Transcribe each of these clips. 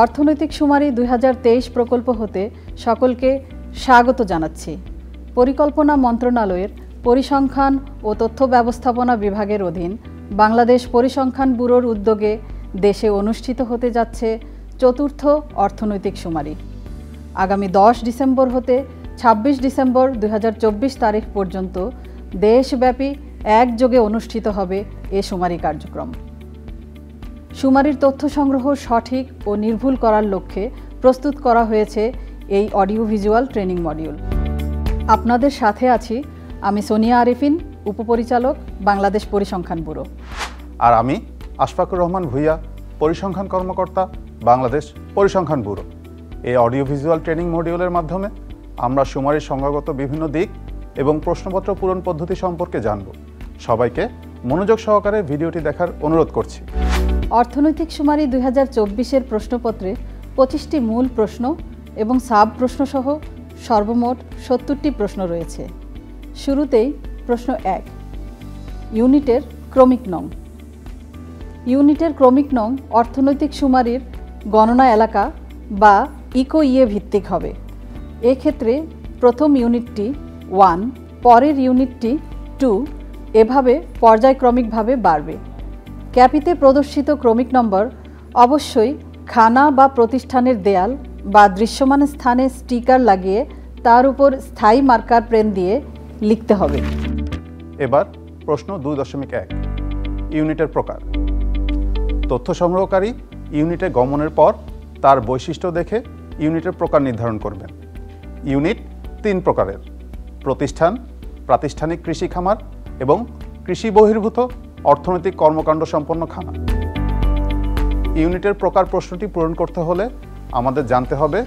অর্থনৈতিক শুমারি ২০২৩ প্রকল্প হতে সকলকে স্বাগত জানাচ্ছি। পরিকল্পনা মন্ত্রণালয়ের পরিসংখ্যান ও তথ্য ব্যবস্থাপনা বিভাগের অধীন বাংলাদেশ পরিসংখ্যান ব্যুরোর উদ্যোগে দেশে অনুষ্ঠিত হতে যাচ্ছে চতুর্থ অর্থনৈতিক শুমারি। আগামী ১০ ডিসেম্বর হতে ২৬ ডিসেম্বর ২০২৪ তারিখ পর্যন্ত দেশব্যাপী একযোগে অনুষ্ঠিত হবে এ শুমারি কার্যক্রম। শুমারির তথ্য সংগ্রহ সঠিক ও নির্ভুল করার লক্ষ্যে প্রস্তুত করা হয়েছে এই অডিও ভিজুয়াল ট্রেনিং মডিউল। আপনাদের সাথে আছি আমি সোনিয়া আরিফিন, উপপরিচালক, বাংলাদেশ পরিসংখ্যান ব্যুরো। আর আমি আশফাকুর রহমান ভূঁইয়া, পরিসংখ্যান কর্মকর্তা, বাংলাদেশ পরিসংখ্যান ব্যুরো। এই অডিও ভিজুয়াল ট্রেনিং মডিউলের মাধ্যমে আমরা শুমারির সংজ্ঞাগত বিভিন্ন দিক এবং প্রশ্নপত্র পূরণ পদ্ধতি সম্পর্কে জানব। সবাইকে মনোযোগ সহকারে ভিডিওটি দেখার অনুরোধ করছি। অর্থনৈতিক শুমারি ২০২৪-এর প্রশ্নপত্রে ২৫টি মূল প্রশ্ন এবং সাব প্রশ্নসহ সর্বমোট ৭০টি প্রশ্ন রয়েছে। শুরুতেই প্রশ্ন ১, ইউনিটের ক্রমিক নং। ইউনিটের ক্রমিক নং অর্থনৈতিক শুমারির গণনা এলাকা বা ইকো-ইয়ে ভিত্তিক হবে। এক্ষেত্রে প্রথম ইউনিটটি 1, পরের ইউনিটটি 2, এভাবে পর্যায়ক্রমিকভাবে বাড়বে। ক্যাপিতে প্রদর্শিত ক্রমিক নম্বর অবশ্যই খানা বা প্রতিষ্ঠানের দেয়াল বা দৃশ্যমান স্থানে স্টিকার লাগিয়ে তার উপর স্থায়ী মার্কার পেন দিয়ে লিখতে হবে। এবার প্রশ্ন ২.১, ইউনিটের প্রকার। তথ্য সংগ্রহকারী ইউনিটে গমনের পর তার বৈশিষ্ট্য দেখে ইউনিটের প্রকার নির্ধারণ করবেন। ইউনিট ৩ প্রকারের: প্রতিষ্ঠান, প্রাতিষ্ঠানিক কৃষি খামার এবং কৃষি বহির্ভূত অর্থনৈতিক কর্মকাণ্ড সম্পন্ন খানা। ইউনিটের প্রকার প্রশ্নটি পূরণ করতে হলে আমাদের জানতে হবে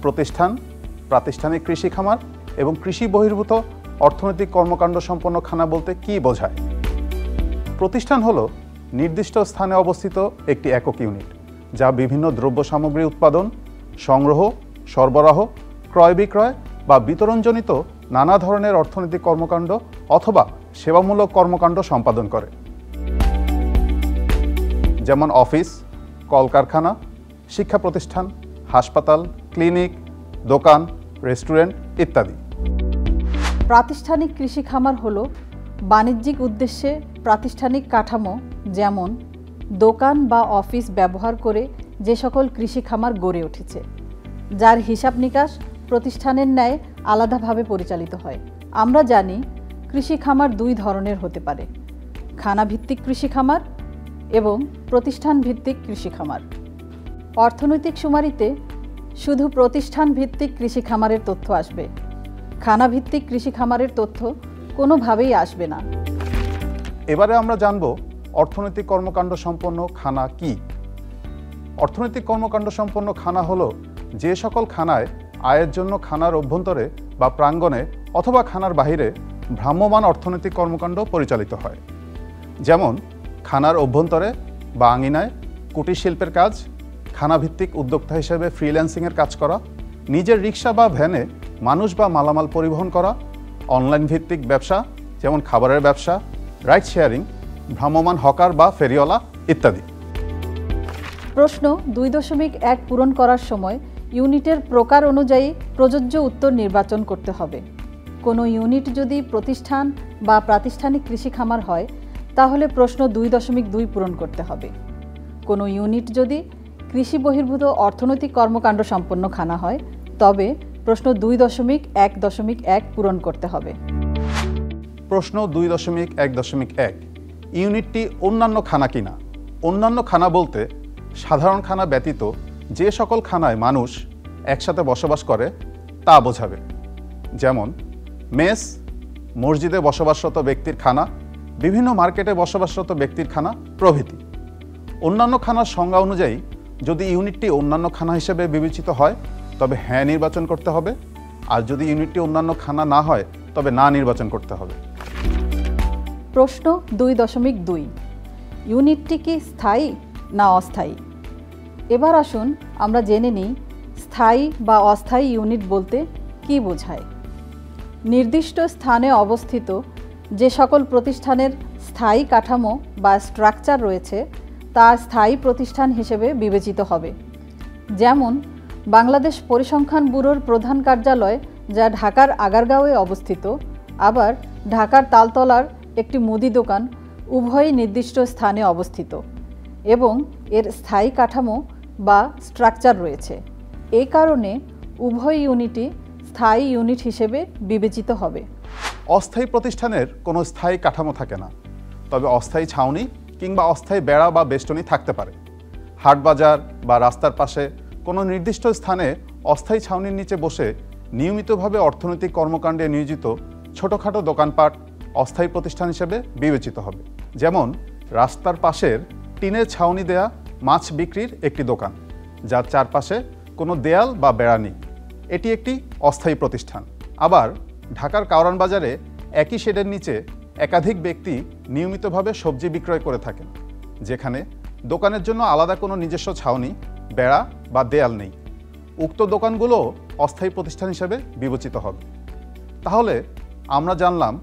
প্রতিষ্ঠান, প্রাতিষ্ঠানিক কৃষি খামার এবং কৃষি বহির্ভূত অর্থনৈতিক কর্মকাণ্ড সম্পন্ন খানা বলতে কী বোঝায়। প্রতিষ্ঠান হলো নির্দিষ্ট স্থানে অবস্থিত একটি একক ইউনিট, যা বিভিন্ন দ্রব্য সামগ্রী উৎপাদন, সংগ্রহ, সরবরাহ, ক্রয় বিক্রয় বা বিতরণজনিত নানা ধরনের অর্থনৈতিক কর্মকাণ্ড অথবা সেবামূলক কর্মকাণ্ড সম্পাদন করে, যেমন অফিস, কলকারখানা, শিক্ষা প্রতিষ্ঠান, হাসপাতাল, ক্লিনিক, দোকান, রেস্টুরেন্ট ইত্যাদি। প্রাতিষ্ঠানিক কৃষি খামার হলো বাণিজ্যিক উদ্দেশ্যে প্রাতিষ্ঠানিক কাঠামো, যেমন দোকান বা অফিস ব্যবহার করে যে সকল কৃষি খামার গড়ে উঠেছে, যার হিসাব নিকাশ প্রতিষ্ঠানের ন্যায় আলাদাভাবে পরিচালিত হয়। আমরা জানি কৃষি খামার 2 ধরনের হতে পারে: খানাভিত্তিক কৃষি খামার এবং প্রতিষ্ঠান ভিত্তিক কৃষি খামার। অর্থনৈতিক শুমারিতে শুধু প্রতিষ্ঠান ভিত্তিক কৃষি খামারের তথ্য আসবে, খানাভিত্তিক কৃষি খামারের তথ্য কোনোভাবেই আসবে না। এবারে আমরা জানব অর্থনৈতিক কর্মকাণ্ড সম্পন্ন খানা কি। অর্থনৈতিক কর্মকাণ্ড সম্পন্ন খানা হলো যে সকল খানায় আয়ের জন্য খানার অভ্যন্তরে বা প্রাঙ্গণে অথবা খানার বাহিরে ভ্রাম্যমাণ অর্থনৈতিক কর্মকাণ্ড পরিচালিত হয়, যেমন খানার অভ্যন্তরে বা আঙিনায় কুটির শিল্পের কাজ, খানাভিত্তিক উদ্যোক্তা হিসেবে ফ্রিল্যান্সিংয়ের কাজ করা, নিজের রিক্সা বা ভ্যানে মানুষ বা মালামাল পরিবহন করা, অনলাইন ভিত্তিক ব্যবসা যেমন খাবারের ব্যবসা, রাইড শেয়ারিং, ভ্রাম্যমাণ হকার বা ফেরিওয়ালা ইত্যাদি। প্রশ্ন ২.১ পূরণ করার সময় ইউনিটের প্রকার অনুযায়ী প্রযোজ্য উত্তর নির্বাচন করতে হবে। কোনো ইউনিট যদি প্রতিষ্ঠান বা প্রাতিষ্ঠানিক কৃষি খামার হয় তাহলে প্রশ্ন ২.২ পূরণ করতে হবে। কোনো ইউনিট যদি কৃষি বহির্ভূত অর্থনৈতিক কর্মকাণ্ড সম্পন্ন খানা হয় তবে প্রশ্ন ২.১.১ পূরণ করতে হবে। প্রশ্ন ২.১.১, ইউনিটটি অন্যান্য খানা কিনা। অন্যান্য খানা বলতে সাধারণ খানা ব্যতীত যে সকল খানায় মানুষ একসাথে বসবাস করে তা বোঝাবে, যেমন মেস, মসজিদে বসবাসরত ব্যক্তির খানা, বিভিন্ন মার্কেটে বসবাসরত ব্যক্তির খানা প্রভৃতি। অন্যান্য খানার সংজ্ঞা অনুযায়ী যদি ইউনিটটি অন্যান্য খানা হিসেবে বিবেচিত হয় তবে হ্যাঁ নির্বাচন করতে হবে, আর যদি ইউনিটটি অন্যান্য খানা না হয় তবে না নির্বাচন করতে হবে। প্রশ্ন ২.২, ইউনিটটি কি স্থায়ী না অস্থায়ী? এবার আসুন আমরা জেনে নিই স্থায়ী বা অস্থায়ী ইউনিট বলতে কী বোঝায়। নির্দিষ্ট স্থানে অবস্থিত যে সকল প্রতিষ্ঠানের স্থায়ী কাঠামো বা স্ট্রাকচার রয়েছে তা স্থায়ী প্রতিষ্ঠান হিসেবে বিবেচিত হবে। যেমন বাংলাদেশ পরিসংখ্যান ব্যুরোর প্রধান কার্যালয় যা ঢাকার আগারগাঁওয়ে অবস্থিত, আবার ঢাকার তালতলার একটি মুদি দোকান উভয়ই নির্দিষ্ট স্থানে অবস্থিত এবং এর স্থায়ী কাঠামো বা স্ট্রাকচার রয়েছে। এই কারণে উভয় ইউনিটই স্থায়ী ইউনিট হিসেবে বিবেচিত হবে। অস্থায়ী প্রতিষ্ঠানের কোনো স্থায়ী কাঠামো থাকে না, তবে অস্থায়ী ছাউনি কিংবা অস্থায়ী বেড়া বা বেষ্টনী থাকতে পারে। হাটবাজার বা রাস্তার পাশে কোনো নির্দিষ্ট স্থানে অস্থায়ী ছাউনির নিচে বসে নিয়মিতভাবে অর্থনৈতিক কর্মকাণ্ডে নিয়োজিত ছোটোখাটো দোকানপাট অস্থায়ী প্রতিষ্ঠান হিসেবে বিবেচিত হবে। যেমন রাস্তার পাশের টিনের ছাউনি দেয়া মাছ বিক্রির একটি দোকান, যার চারপাশে কোনো দেয়াল বা বেড়া নেই, এটি একটি অস্থায়ী প্রতিষ্ঠান। আবার ঢাকার কারওয়ান বাজারে একই শেডের নিচে একাধিক ব্যক্তি নিয়মিতভাবে সবজি বিক্রয় করে থাকেন, যেখানে দোকানের জন্য আলাদা কোনো নিজস্ব ছাউনি, বেড়া বা দেয়াল নেই। উক্ত দোকানগুলো অস্থায়ী প্রতিষ্ঠান হিসেবে বিবেচিত হবে। তাহলে আমরা জানলাম,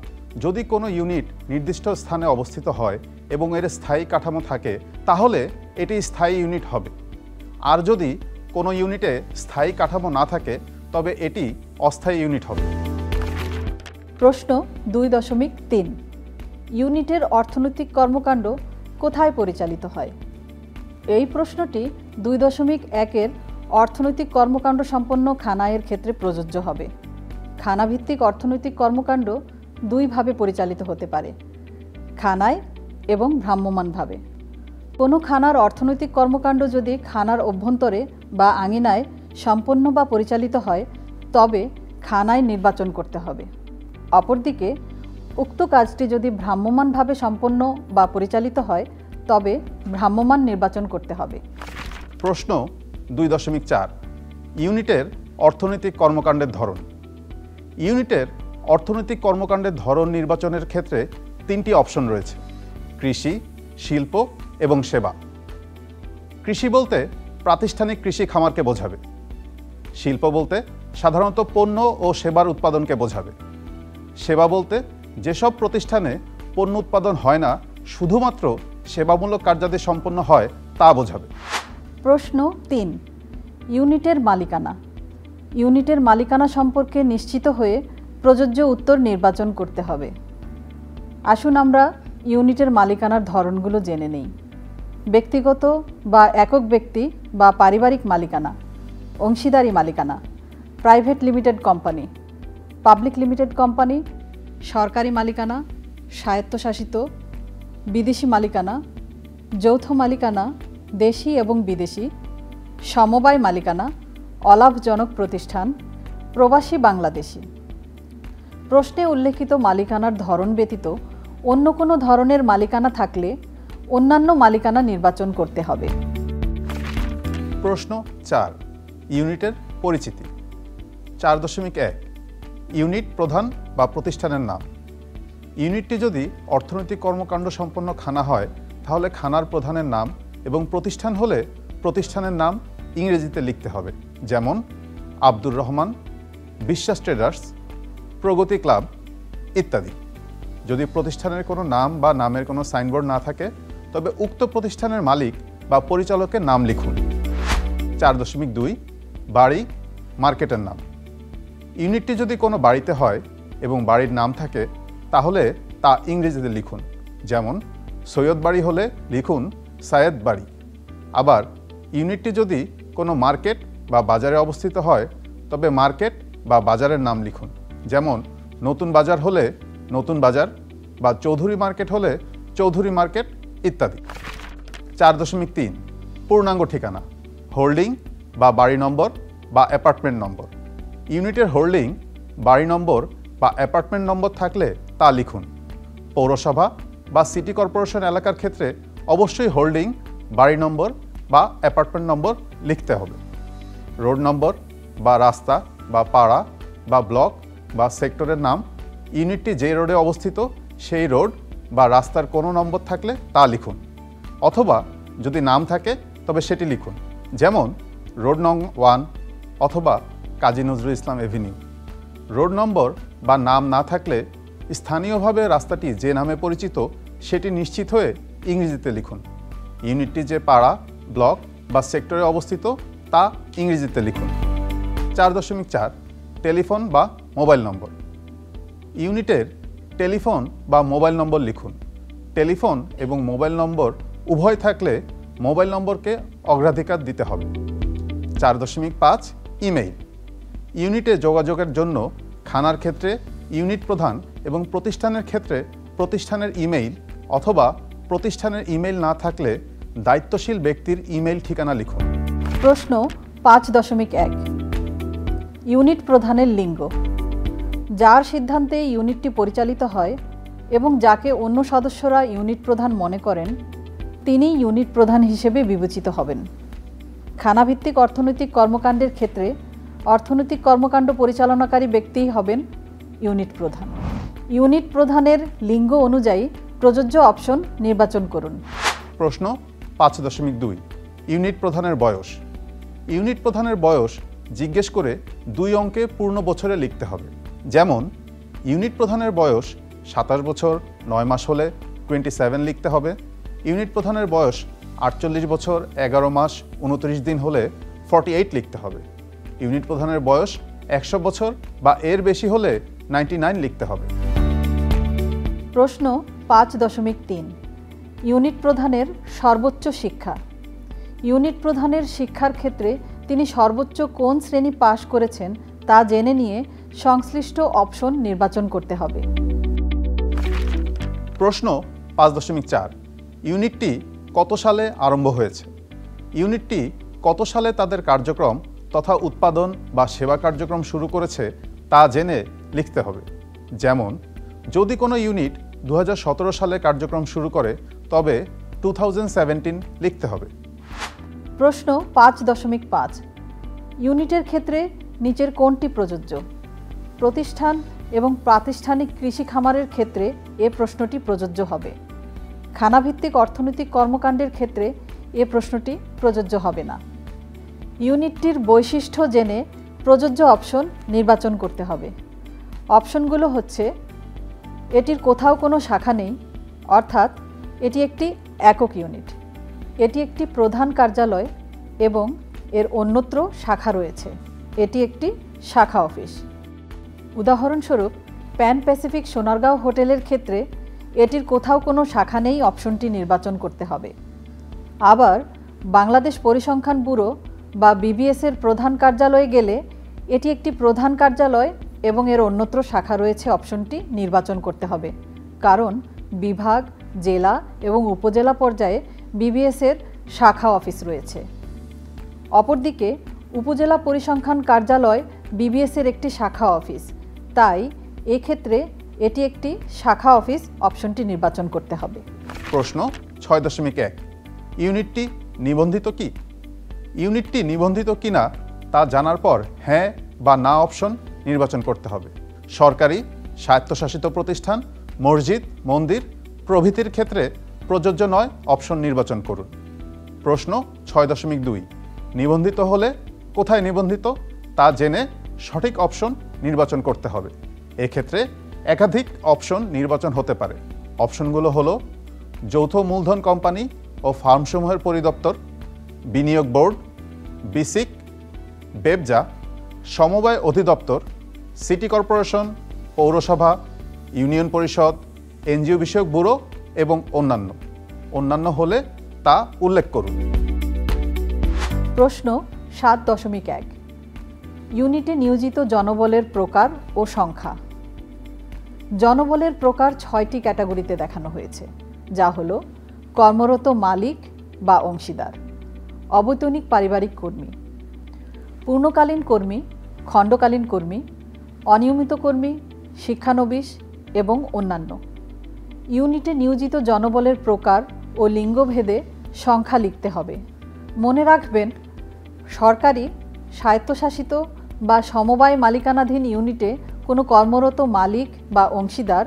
যদি কোনো ইউনিট নির্দিষ্ট স্থানে অবস্থিত হয় এবং এর স্থায়ী কাঠামো থাকে, তাহলে এটি স্থায়ী ইউনিট হবে। আর যদি কোনো ইউনিটে স্থায়ী কাঠামো না থাকে, তবে এটি অস্থায়ী ইউনিট হবে। প্রশ্ন 2.3, ইউনিটের অর্থনৈতিক কর্মকাণ্ড কোথায় পরিচালিত হয়? এই প্রশ্নটি 2.1-এর অর্থনৈতিক কর্মকাণ্ড সম্পন্ন খানায়ের ক্ষেত্রে প্রযোজ্য হবে। খানাভিত্তিক অর্থনৈতিক কর্মকাণ্ড দুইভাবে পরিচালিত হতে পারে, খানায় এবং ভ্রাম্যমাণভাবে। কোনো খানার অর্থনৈতিক কর্মকাণ্ড যদি খানার অভ্যন্তরে বা আঙিনায় সম্পন্ন বা পরিচালিত হয়, তবে খানায় নির্বাচন করতে হবে। অপরদিকে উক্ত কাজটি যদি ভ্রাম্যমাণভাবে সম্পন্ন বা পরিচালিত হয়, তবে ভ্রাম্যমাণ নির্বাচন করতে হবে। প্রশ্ন 2.4, ইউনিটের অর্থনৈতিক কর্মকাণ্ডের ধরন। ইউনিটের অর্থনৈতিক কর্মকাণ্ডের ধরন নির্বাচনের ক্ষেত্রে 3টি অপশন রয়েছে: কৃষি, শিল্প এবং সেবা। কৃষি বলতে প্রাতিষ্ঠানিক কৃষি খামারকে বোঝাবে। শিল্প বলতে সাধারণত পণ্য ও সেবার উৎপাদনকে বোঝাবে। সেবা বলতে যেসব প্রতিষ্ঠানে পণ্য উৎপাদন হয় না, শুধুমাত্র সেবামূলক কার্যাদি সম্পন্ন হয়, তা বোঝাবে। প্রশ্ন 3, ইউনিটের মালিকানা। ইউনিটের মালিকানা সম্পর্কে নিশ্চিত হয়ে প্রযোজ্য উত্তর নির্বাচন করতে হবে। আসুন আমরা ইউনিটের মালিকানার ধরনগুলো জেনে নেই। ব্যক্তিগত বা একক ব্যক্তি বা পারিবারিক মালিকানা, অংশীদারি মালিকানা, private limited company, public limited company, সরকারি মালিকানা, স্বায়ত্তশাসিত, বিদেশি মালিকানা, যৌথ মালিকানা, দেশি এবং বিদেশি, সমবায় মালিকানা, অলাভজনক প্রতিষ্ঠান, প্রবাসী বাংলাদেশি। প্রশ্নে উল্লেখিত মালিকানার ধরন ব্যতীত অন্য কোনো ধরনের মালিকানা থাকলে অন্যান্য মালিকানা নির্বাচন করতে হবে। প্রশ্ন 4, ইউনিটের পরিচিতি। 4.1, ইউনিট প্রধান বা প্রতিষ্ঠানের নাম। ইউনিটটি যদি অর্থনৈতিক কর্মকাণ্ড সম্পন্ন খানা হয়, তাহলে খানার প্রধানের নাম, এবং প্রতিষ্ঠান হলে প্রতিষ্ঠানের নাম ইংরেজিতে লিখতে হবে। যেমন আব্দুর রহমান, বিশ্বাস ট্রেডার্স, প্রগতি ক্লাব ইত্যাদি। যদি প্রতিষ্ঠানের কোনো নাম বা নামের কোনো সাইনবোর্ড না থাকে, তবে উক্ত প্রতিষ্ঠানের মালিক বা পরিচালকের নাম লিখুন। 4.2, বাড়ি, মার্কেটের নাম। ইউনিটটি যদি কোনো বাড়িতে হয় এবং বাড়ির নাম থাকে, তাহলে তা ইংরেজিতে লিখুন। যেমন সৈয়দ বাড়ি হলে লিখুন সায়েদ বাড়ি। আবার ইউনিটটি যদি কোনো মার্কেট বা বাজারে অবস্থিত হয়, তবে মার্কেট বা বাজারের নাম লিখুন। যেমন নতুন বাজার হলে নতুন বাজার, বা চৌধুরী মার্কেট হলে চৌধুরী মার্কেট ইত্যাদি। 4.3, পূর্ণাঙ্গ ঠিকানা, হোল্ডিং বা বাড়ি নম্বর বা অ্যাপার্টমেন্ট নম্বর। ইউনিটের হোল্ডিং, বাড়ি নম্বর বা অ্যাপার্টমেন্ট নম্বর থাকলে তা লিখুন। পৌরসভা বা সিটি কর্পোরেশন এলাকার ক্ষেত্রে অবশ্যই হোল্ডিং, বাড়ি নম্বর বা অ্যাপার্টমেন্ট নম্বর লিখতে হবে। রোড নম্বর বা রাস্তা বা পাড়া বা ব্লক বা সেক্টরের নাম, ইউনিটটি যে রোডে অবস্থিত সেই রোড বা রাস্তার কোনো নম্বর থাকলে তা লিখুন। অথবা যদি নাম থাকে তবে সেটি লিখুন। যেমন রোড নং 1 অথবা Kazi Nazrul Islam Avenue. Road number বা নাম না থাকলে স্থানীয়ভাবে রাস্তাটি যে নামে পরিচিত সেটি নিশ্চিত হয়ে ইংরেজিতে লিখুন। ইউনিটটি যে পাড়া, ব্লক বা সেক্টরে অবস্থিত তা ইংরেজিতে লিখুন। 4.4 টেলিফোন বা মোবাইল নম্বর। ইউনিটের টেলিফোন বা মোবাইল নম্বর লিখুন। টেলিফোন এবং মোবাইল নম্বর উভয় থাকলে মোবাইল নম্বরকে অগ্রাধিকার দিতে হবে। 4.5 ইমেইল। ইউনিটে যোগাযোগের জন্য খানার ক্ষেত্রে ইউনিট প্রধান এবং প্রতিষ্ঠানের ক্ষেত্রে প্রতিষ্ঠানের ইমেইল অথবা প্রতিষ্ঠানের ইমেইল না থাকলে দায়িত্বশীল ব্যক্তির ইমেইল ঠিকানা লিখুন। প্রশ্ন 5.1 ইউনিট প্রধানের লিঙ্গ। যার সিদ্ধান্তে ইউনিটটি পরিচালিত হয় এবং যাকে অন্য সদস্যরা ইউনিট প্রধান মনে করেন তিনি ইউনিট প্রধান হিসেবে বিবেচিত হবেন। খানাভিত্তিক অর্থনৈতিক কর্মকাণ্ডের ক্ষেত্রে অর্থনৈতিক কর্মকাণ্ড পরিচালনাকারী ব্যক্তিই হবেন ইউনিট প্রধান। ইউনিট প্রধানের লিঙ্গ অনুযায়ী প্রযোজ্য অপশন নির্বাচন করুন। প্রশ্ন 5.2 ইউনিট প্রধানের বয়স। ইউনিট প্রধানের বয়স জিজ্ঞেস করে 2 অঙ্কে পূর্ণ বছরে লিখতে হবে। যেমন ইউনিট প্রধানের বয়স 27 বছর 9 মাস হলে 27 লিখতে হবে। ইউনিট প্রধানের বয়স 48 বছর 11 মাস 29 দিন হলে 48 লিখতে হবে। ইউনিট প্রধানের বয়স 100 বছর বা এর বেশি হলে 99 লিখতে হবে। প্রশ্ন 5.3 ইউনিট প্রধানের সর্বোচ্চ শিক্ষা। ইউনিট প্রধানের শিক্ষার ক্ষেত্রে তিনি সর্বোচ্চ কোন শ্রেণী পাশ করেছেন তা জেনে নিয়ে সংশ্লিষ্ট অপশন নির্বাচন করতে হবে। প্রশ্ন 5.4 ইউনিটটি কত সালে আরম্ভ হয়েছে। ইউনিটটি কত সালে তাদের কার্যক্রম তথা উৎপাদন বা সেবা কার্যক্রম শুরু করেছে তা জেনে লিখতে হবে। যেমন যদি কোনো ইউনিট 2017 সালে কার্যক্রম শুরু করে তবে 2017 লিখতে হবে। প্রশ্ন 5.5 ইউনিটের ক্ষেত্রে নিচের কোনটি প্রযোজ্য। প্রতিষ্ঠান এবং প্রাতিষ্ঠানিক কৃষি খামারের ক্ষেত্রে এ প্রশ্নটি প্রযোজ্য হবে। খানাভিত্তিক অর্থনৈতিক কর্মকাণ্ডের ক্ষেত্রে এ প্রশ্নটি প্রযোজ্য হবে না। ইউনিটটির বৈশিষ্ট্য জেনে প্রযোজ্য অপশন নির্বাচন করতে হবে। অপশনগুলো হচ্ছে এটির কোথাও কোনো শাখা নেই অর্থাৎ এটি একটি একক ইউনিট, এটি একটি প্রধান কার্যালয় এবং এর অন্যত্র শাখা রয়েছে, এটি একটি শাখা অফিস। উদাহরণস্বরূপ প্যান প্যাসিফিক সোনারগাঁও হোটেলের ক্ষেত্রে এটির কোথাও কোনো শাখা নেই অপশনটি নির্বাচন করতে হবে। আবার বাংলাদেশ পরিসংখ্যান ব্যুরো বা বিবিএসের প্রধান কার্যালয়ে গেলে এটি একটি প্রধান কার্যালয় এবং এর অন্যত্র শাখা রয়েছে অপশনটি নির্বাচন করতে হবে, কারণ বিভাগ, জেলা এবং উপজেলা পর্যায়ে বিবিএসের শাখা অফিস রয়েছে। অপরদিকে উপজেলা পরিসংখ্যান কার্যালয় বিবিএসের একটি শাখা অফিস, তাই এক্ষেত্রে এটি একটি শাখা অফিস অপশনটি নির্বাচন করতে হবে। প্রশ্ন 6.1 ইউনিটটি নিবন্ধিত কি। ইউনিটটি নিবন্ধিত কিনা তা জানার পর হ্যাঁ বা না অপশন নির্বাচন করতে হবে। সরকারি, স্বায়ত্তশাসিত প্রতিষ্ঠান, মসজিদ, মন্দির প্রভৃতির ক্ষেত্রে প্রযোজ্য নয় অপশন নির্বাচন করুন। প্রশ্ন 6.2 নিবন্ধিত হলে কোথায় নিবন্ধিত তা জেনে সঠিক অপশন নির্বাচন করতে হবে। এক্ষেত্রে একাধিক অপশন নির্বাচন হতে পারে। অপশনগুলো হলো যৌথ মূলধন কোম্পানি ও ফার্মসমূহের পরিদপ্তর, বিনিয়োগ বোর্ড, বিসিক, বেবজা, সমবায় অধিদপ্তর, সিটি কর্পোরেশন, পৌরসভা, ইউনিয়ন পরিষদ, এনজিও বিষয়ক ব্যুরো এবং অন্যান্য হলে তা উল্লেখ করুন। প্রশ্ন 7.1 ইউনিটে নিয়োজিত জনবলের প্রকার ও সংখ্যা। জনবলের প্রকার 6টি ক্যাটাগরিতে দেখানো হয়েছে, যা হলো কর্মরত মালিক বা অংশীদার, অবৈতনিক পারিবারিক কর্মী, পূর্ণকালীন কর্মী, খণ্ডকালীন কর্মী, অনিয়মিত কর্মী, শিক্ষানবিশ এবং অন্যান্য। ইউনিটে নিয়োজিত জনবলের প্রকার ও লিঙ্গভেদে সংখ্যা লিখতে হবে। মনে রাখবেন, সরকারি, স্বায়ত্তশাসিত বা সমবায় মালিকানাধীন ইউনিটে কোনো কর্মরত মালিক বা অংশীদার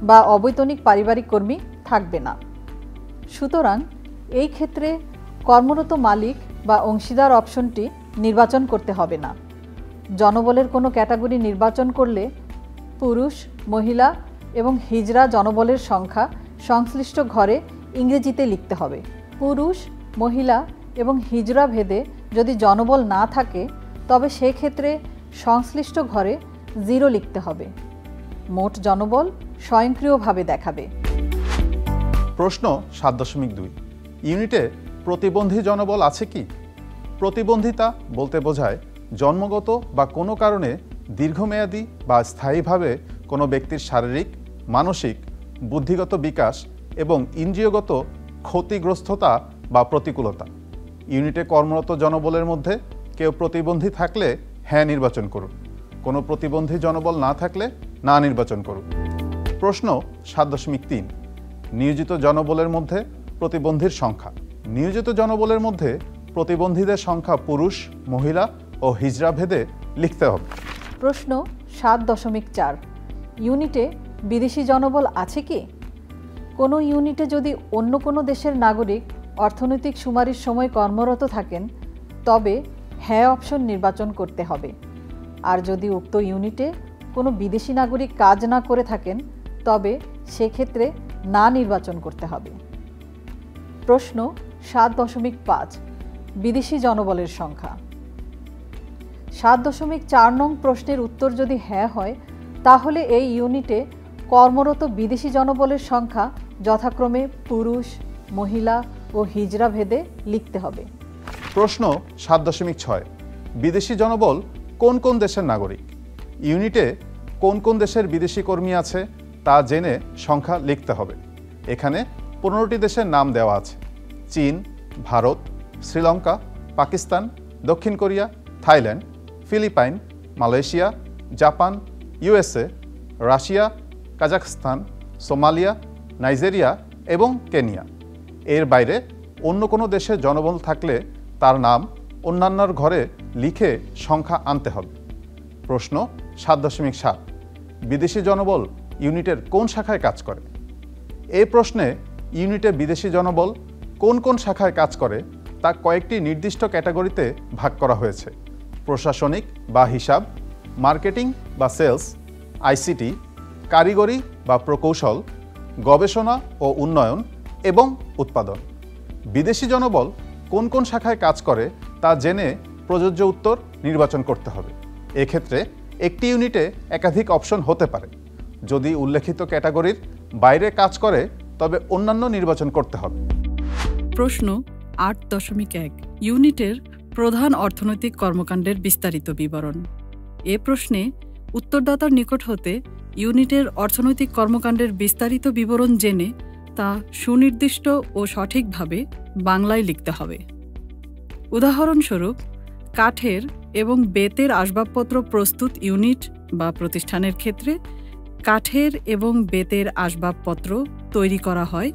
বা অবৈতনিক পারিবারিক কর্মী থাকবে না। সুতরাং এই ক্ষেত্রে কর্মরত মালিক বা অংশীদার অপশনটি নির্বাচন করতে হবে না। জনবলের কোনো ক্যাটাগরি নির্বাচন করলে পুরুষ, মহিলা এবং হিজড়া জনবলের সংখ্যা সংশ্লিষ্ট ঘরে ইংরেজিতে লিখতে হবে। পুরুষ, মহিলা এবং হিজরা ভেদে যদি জনবল না থাকে তবে সেক্ষেত্রে সংশ্লিষ্ট ঘরে 0 লিখতে হবে। মোট জনবল স্বয়ংক্রিয়ভাবে দেখাবে। প্রশ্ন 7.2 ইউনিটে প্রতিবন্ধী জনবল আছে কি? প্রতিবন্ধিতা বলতে বোঝায় জন্মগত বা কোনো কারণে দীর্ঘমেয়াদী বা স্থায়ীভাবে কোনো ব্যক্তির শারীরিক, মানসিক, বুদ্ধিগত বিকাশ এবং ইন্দ্রিয়গত ক্ষতিগ্রস্ততা বা প্রতিকূলতা। ইউনিটে কর্মরত জনবলের মধ্যে কেউ প্রতিবন্ধী থাকলে হ্যাঁ নির্বাচন করুন, কোনো প্রতিবন্ধী জনবল না থাকলে না নির্বাচন করুন। প্রশ্ন 7.3 নিয়োজিত জনবলের মধ্যে প্রতিবন্ধীর সংখ্যা। নিয়োজিত জনবলের মধ্যে প্রতিবন্ধীদের সংখ্যা পুরুষ, মহিলা ও হিজড়া ভেদে লিখতে হবে। প্রশ্ন 7.4 ইউনিটে বিদেশি জনবল আছে কি? কোনো ইউনিটে যদি অন্য কোনো দেশের নাগরিক অর্থনৈতিক শুমারির সময় কর্মরত থাকেন তবে হ্যাঁ অপশন নির্বাচন করতে হবে। আর যদি উক্ত ইউনিটে কোনো বিদেশি নাগরিক কাজ না করে থাকেন তবে সেক্ষেত্রে না নির্বাচন করতে হবে। প্রশ্ন 7.5 বিদেশি জনবলের সংখ্যা। 7.4 নং প্রশ্নের উত্তর যদি হ্যাঁ হয় তাহলে এই ইউনিটে কর্মরত বিদেশি জনবলের সংখ্যা যথাক্রমে পুরুষ, মহিলা ও হিজড়া ভেদে লিখতে হবে। প্রশ্ন 7.6 বিদেশি জনবল কোন কোন দেশের নাগরিক? ইউনিটে কোন কোন দেশের বিদেশি কর্মী আছে তা জেনে সংখ্যা লিখতে হবে। এখানে 15টি দেশের নাম দেওয়া আছে: চীন, ভারত, শ্রীলঙ্কা, পাকিস্তান, দক্ষিণ Korea, Thailand, Philippine, Malaysia, Japan, USA, Russia, Kazakhstan, Somalia, Nigeria এবং কেনিয়া। এর বাইরে অন্য কোনো দেশের জনবল থাকলে তার নাম অন্যান্যর ঘরে লিখে সংখ্যা আনতে হবে। প্রশ্ন 7.7 বিদেশি জনবল ইউনিটের কোন শাখায় কাজ করে? এই প্রশ্নে ইউনিটে বিদেশি জনবল কোন কোন শাখায় কাজ করে তা কয়েকটি নির্দিষ্ট ক্যাটাগরিতে ভাগ করা হয়েছে: প্রশাসনিক বা হিসাব, মার্কেটিং বা সেলস, আইসিটি, কারিগরি বা প্রকৌশল, গবেষণা ও উন্নয়ন এবং উৎপাদন। বিদেশি জনবল কোন কোন শাখায় কাজ করে তা জেনে প্রযোজ্য উত্তর নির্বাচন করতে হবে। এক্ষেত্রে একটি ইউনিটে একাধিক অপশন হতে পারে। যদি উল্লেখিত ক্যাটাগরির বাইরে কাজ করে তবে অন্যান্য নির্বাচন করতে হবে। প্রশ্ন 8.1 ইউনিটের প্রধান অর্থনৈতিক কর্মকাণ্ডের বিস্তারিত বিবরণ। এ প্রশ্নে উত্তরদাতার নিকট হতে ইউনিটের অর্থনৈতিক কর্মকাণ্ডের বিস্তারিত বিবরণ জেনে তা সুনির্দিষ্ট ও সঠিকভাবে বাংলায় লিখতে হবে। উদাহরণস্বরূপ, কাঠের এবং বেতের আসবাবপত্র প্রস্তুত ইউনিট বা প্রতিষ্ঠানের ক্ষেত্রে কাঠের এবং বেতের আসবাবপত্র তৈরি করা হয়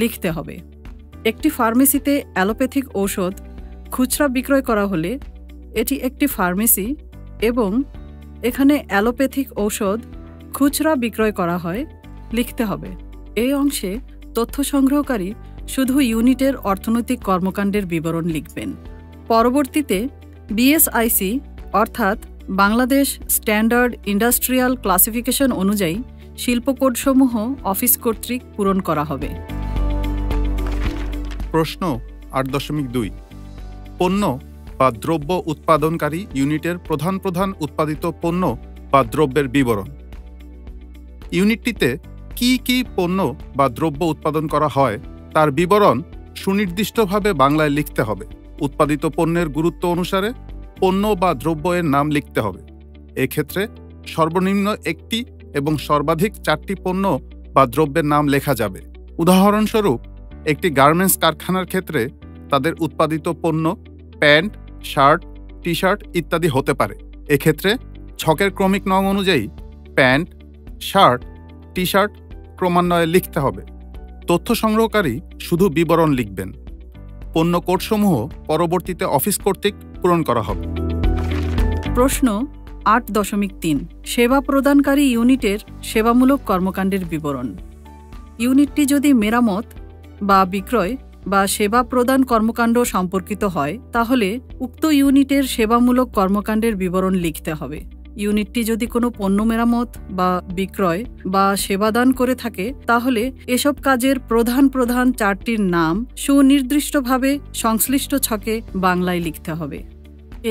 লিখতে হবে। একটি ফার্মেসিতে অ্যালোপ্যাথিক ঔষধ খুচরা বিক্রয় করা হলে এটি একটি ফার্মেসি এবং এখানে অ্যালোপ্যাথিক ঔষধ খুচরা বিক্রয় করা হয় লিখতে হবে। এই অংশে তথ্য সংগ্রহকারী শুধু ইউনিটের অর্থনৈতিক কর্মকাণ্ডের বিবরণ লিখবেন। পরবর্তীতে বিএসআইসি অর্থাৎ বাংলাদেশ স্ট্যান্ডার্ড ইন্ডাস্ট্রিয়াল ক্লাসিফিকেশন অনুযায়ী শিল্পকোডসমূহ অফিস কর্তৃক পূরণ করা হবে। প্রশ্ন 8.2 পণ্য বা দ্রব্য উৎপাদনকারী ইউনিটের প্রধান প্রধান উৎপাদিত পণ্য বা দ্রব্যের বিবরণ। ইউনিটটিতে কি কি পণ্য বা দ্রব্য উৎপাদন করা হয় তার বিবরণ সুনির্দিষ্টভাবে বাংলায় লিখতে হবে। উৎপাদিত পণ্যের গুরুত্ব অনুসারে পণ্য বা দ্রব্য এর নাম লিখতে হবে। এক্ষেত্রে সর্বনিম্ন একটি এবং সর্বাধিক 4টি পণ্য বা দ্রব্যের নাম লেখা যাবে। উদাহরণস্বরূপ, একটি গার্মেন্টস কারখানার ক্ষেত্রে তাদের উৎপাদিত পণ্য প্যান্ট, শার্ট, টি শার্ট ইত্যাদি হতে পারে। এক্ষেত্রে ছকের ক্রমিক নং অনুযায়ী প্যান্ট, শার্ট, টি শার্ট ক্রমান্বয়ে লিখতে হবে। তথ্য সংগ্রহকারী শুধু বিবরণ লিখবেন। পণ্য কোডসমূহ পরবর্তীতে অফিস কর্তৃক পূরণ করা হবে। প্রশ্ন 8.3 সেবা প্রদানকারী ইউনিটের সেবামূলক কর্মকাণ্ডের বিবরণ। ইউনিটটি যদি মেরামত বা বিক্রয় বা সেবা প্রদান কর্মকাণ্ড সম্পর্কিত হয় তাহলে উক্ত ইউনিটের সেবামূলক কর্মকাণ্ডের বিবরণ লিখতে হবে। ইউনিটটি যদি কোনো পণ্য মেরামত বা বিক্রয় বা সেবাদান করে থাকে তাহলে এসব কাজের প্রধান প্রধান চারটির নাম সুনির্দিষ্টভাবে সংশ্লিষ্ট ছকে বাংলায় লিখতে হবে।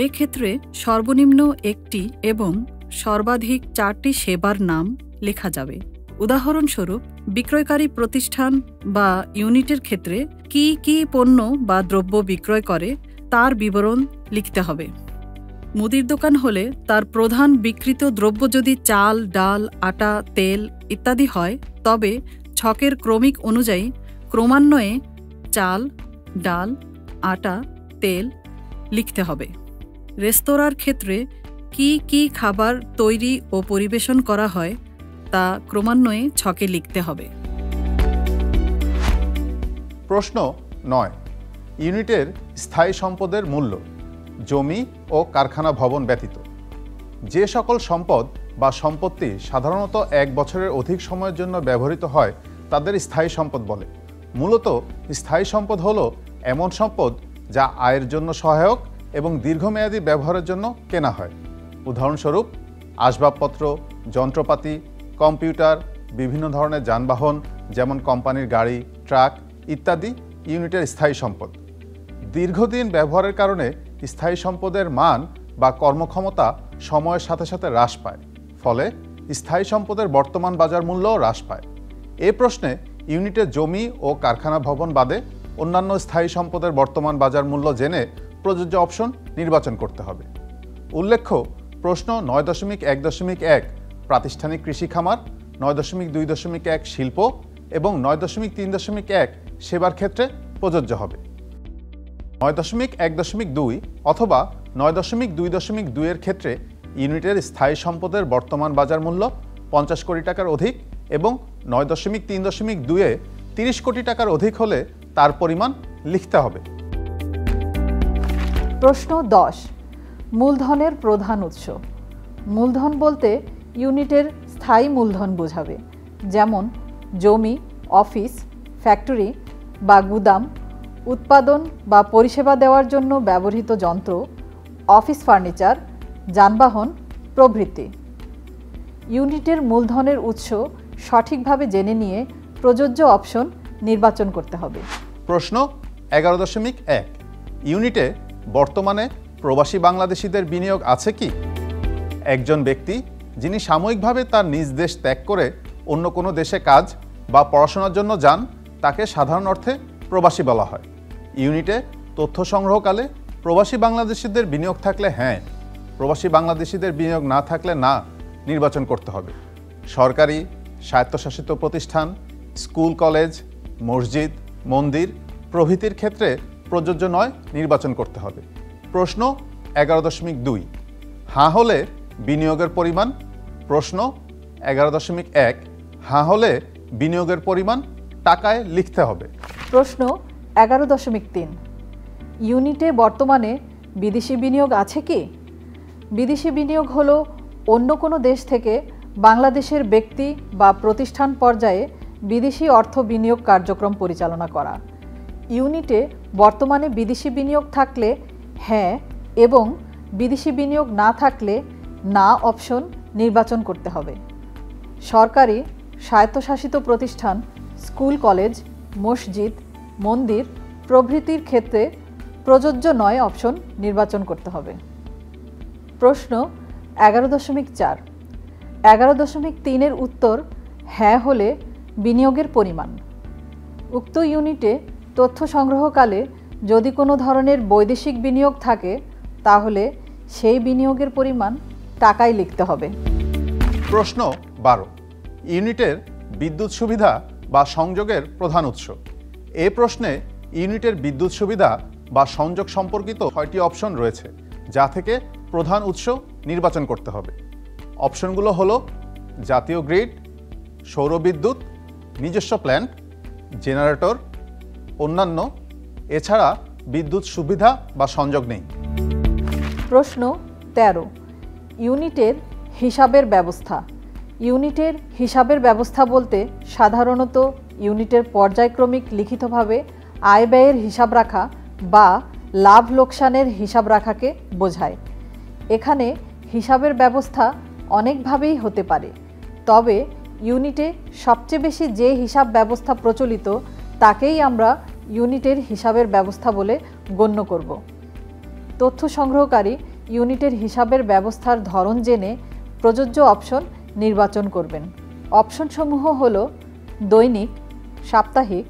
এক্ষেত্রে সর্বনিম্ন একটি এবং সর্বাধিক চারটি সেবার নাম লেখা যাবে। উদাহরণস্বরূপ, বিক্রয়কারী প্রতিষ্ঠান বা ইউনিটের ক্ষেত্রে কি কি পণ্য বা দ্রব্য বিক্রয় করে তার বিবরণ লিখতে হবে। মুদির দোকান হলে তার প্রধান বিক্রিত দ্রব্য যদি চাল, ডাল, আটা, তেল ইত্যাদি হয় তবে ছকের ক্রমিক অনুযায়ী ক্রমান্বয়ে চাল, ডাল, আটা, তেল লিখতে হবে। রেস্তোরাঁর ক্ষেত্রে কি কি খাবার তৈরি ও পরিবেশন করা হয় তা ক্রমান্বয়ে ছকে লিখতে হবে। প্রশ্ন 9, ইউনিটের স্থায়ী সম্পদের মূল্য জমি ও কারখানা ভবন ব্যতীত। যে সকল সম্পদ বা সম্পত্তি সাধারণত 1 বছরের অধিক সময়ের জন্য ব্যবহৃত হয় তাদের স্থায়ী সম্পদ বলে। মূলত স্থায়ী সম্পদ হলো এমন সম্পদ যা আয়ের জন্য সহায়ক এবং দীর্ঘমেয়াদী ব্যবহারের জন্য কেনা হয়। উদাহরণস্বরূপ, আসবাবপত্র, যন্ত্রপাতি, কম্পিউটার, বিভিন্ন ধরনের যানবাহন যেমন কোম্পানির গাড়ি, ট্রাক ইত্যাদি ইউনিটের স্থায়ী সম্পদ। দীর্ঘদিন ব্যবহারের কারণে স্থায়ী সম্পদের মান বা কর্মক্ষমতা সময়ের সাথে সাথে হ্রাস পায়, ফলে স্থায়ী সম্পদের বর্তমান বাজার মূল্যও হ্রাস পায়। এই প্রশ্নে ইউনিটের জমি ও কারখানা ভবন বাদে অন্যান্য স্থায়ী সম্পদের বর্তমান বাজার মূল্য জেনে প্রযোজ্য অপশন নির্বাচন করতে হবে। উল্লেখ্য, প্রশ্ন 9.1.1 প্রাতিষ্ঠানিক কৃষি খামার, 9.2.1 শিল্প এবং 9.3.1 সেবার ক্ষেত্রে প্রযোজ্য হবে। 9.1.2 অথবা 9.2.2 এর ক্ষেত্রে ইউনিটের স্থায়ী সম্পদের বর্তমান বাজার মূল্য 50 কোটি টাকার অধিক এবং 9.3.2 30 কোটি টাকার অধিক হলে তার পরিমাণ লিখতে হবে। প্রশ্ন 10, মূলধনের প্রধান উৎস। মূলধন বলতে ইউনিটের স্থায়ী মূলধন বোঝাবে, যেমন জমি, অফিস, ফ্যাক্টরি বা গুদাম, উৎপাদন বা পরিষেবা দেওয়ার জন্য ব্যবহৃত যন্ত্র, অফিস ফার্নিচার, যানবাহন প্রভৃতি। ইউনিটের মূলধনের উৎস সঠিকভাবে জেনে নিয়ে প্রযোজ্য অপশন নির্বাচন করতে হবে। প্রশ্ন 11.1, ইউনিটে বর্তমানে প্রবাসী বাংলাদেশিদের বিনিয়োগ আছে কি? একজন ব্যক্তি যিনি সাময়িকভাবে তার নিজ দেশ ত্যাগ করে অন্য কোনো দেশে কাজ বা পড়াশোনার জন্য যান তাকে সাধারণ অর্থে প্রবাসী বলা হয়। ইউনিটে তথ্য সংগ্রহকালে প্রবাসী বাংলাদেশিদের বিনিয়োগ থাকলে হ্যাঁ, প্রবাসী বাংলাদেশিদের বিনিয়োগ না থাকলে না নির্বাচন করতে হবে। সরকারি, স্বায়ত্তশাসিত প্রতিষ্ঠান, স্কুল, কলেজ, মসজিদ, মন্দির প্রভৃতির ক্ষেত্রে প্রযোজ্য নয় নির্বাচন করতে হবে। প্রশ্ন 11.2, হ্যাঁ হলে বিনিয়োগের পরিমাণ। প্রশ্ন 11.1, হ্যাঁ হলে বিনিয়োগের পরিমাণ টাকায় লিখতে হবে। প্রশ্ন 11.3, ইউনিটে বর্তমানে বিদেশি বিনিয়োগ আছে কি? বিদেশি বিনিয়োগ হলো অন্য কোনো দেশ থেকে বাংলাদেশের ব্যক্তি বা প্রতিষ্ঠান পর্যায়ে বিদেশি অর্থ বিনিয়োগ কার্যক্রম পরিচালনা করা। ইউনিটে বর্তমানে বিদেশি বিনিয়োগ থাকলে হ্যাঁ এবং বিদেশি বিনিয়োগ না থাকলে না অপশন নির্বাচন করতে হবে। সরকারি, স্বায়ত্তশাসিত প্রতিষ্ঠান, স্কুল, কলেজ, মসজিদ, মন্দির প্রভৃতির ক্ষেত্রে প্রযোজ্য নয় অপশন নির্বাচন করতে হবে। প্রশ্ন 11.4, 11.3 এর উত্তর হ্যাঁ হলে বিনিয়োগের পরিমাণ। উক্ত ইউনিটে তথ্য সংগ্রহকালে যদি কোনো ধরনের বৈদেশিক বিনিয়োগ থাকে তাহলে সেই বিনিয়োগের পরিমাণ টাকায় লিখতে হবে। প্রশ্ন 12, ইউনিটের বিদ্যুৎ সুবিধা বা সংযোগের প্রধান উৎস। এই প্রশ্নে ইউনিটের বিদ্যুৎ সুবিধা বা সংযোগ সম্পর্কিত 6টি অপশন রয়েছে, যা থেকে প্রধান উৎস নির্বাচন করতে হবে। অপশনগুলো হলো জাতীয় গ্রিড, সৌরবিদ্যুৎ, নিজস্ব প্ল্যান্ট, জেনারেটর, অন্যান্য, এছাড়া বিদ্যুৎ সুবিধা বা সংযোগ নেই। প্রশ্ন 13, ইউনিটের হিসাবের ব্যবস্থা। ইউনিটের হিসাবের ব্যবস্থা বলতে সাধারণত ইউনিটের পর্যায়ক্রমিক লিখিতভাবে আয় ব্যয়ের হিসাব রাখা বা লাভ লোকসানের হিসাব রাখাকে বোঝায়। এখানে হিসাবের ব্যবস্থা অনেকভাবেই হতে পারে, তবে ইউনিটে সবচেয়ে বেশি যে হিসাব ব্যবস্থা প্রচলিত তাকেই আমরা ইউনিটের হিসাবের ব্যবস্থা বলে গণ্য করব। তথ্য সংগ্রহকারী ইউনিটের হিসাবের ব্যবস্থার ধরন জেনে প্রযোজ্য অপশন নির্বাচন করবেন। অপশনসমূহ হল দৈনিক, সাপ্তাহিক,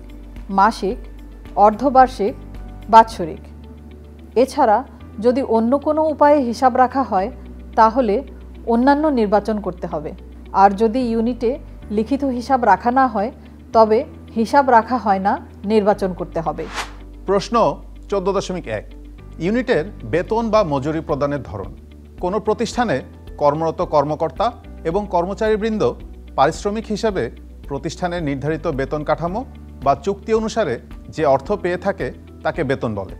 মাসিক, অর্ধবার্ষিক, বাৎসরিক। এছাড়া যদি অন্য কোনো উপায়ে হিসাব রাখা হয় তাহলে অন্যান্য নির্বাচন করতে হবে, আর যদি ইউনিটে লিখিত হিসাব রাখা না হয় তবে হিসাব রাখা হয় না নির্বাচন করতে হবে। প্রশ্ন 14.1 ইউনিটের বেতন বা মজুরি প্রদানের ধরন। কোনো প্রতিষ্ঠানে কর্মরত কর্মকর্তা এবং কর্মচারীবৃন্দ পারিশ্রমিক হিসাবে প্রতিষ্ঠানের নির্ধারিত বেতন কাঠামো বা চুক্তি অনুসারে যে অর্থ পেয়ে থাকে তাকে বেতন বলে।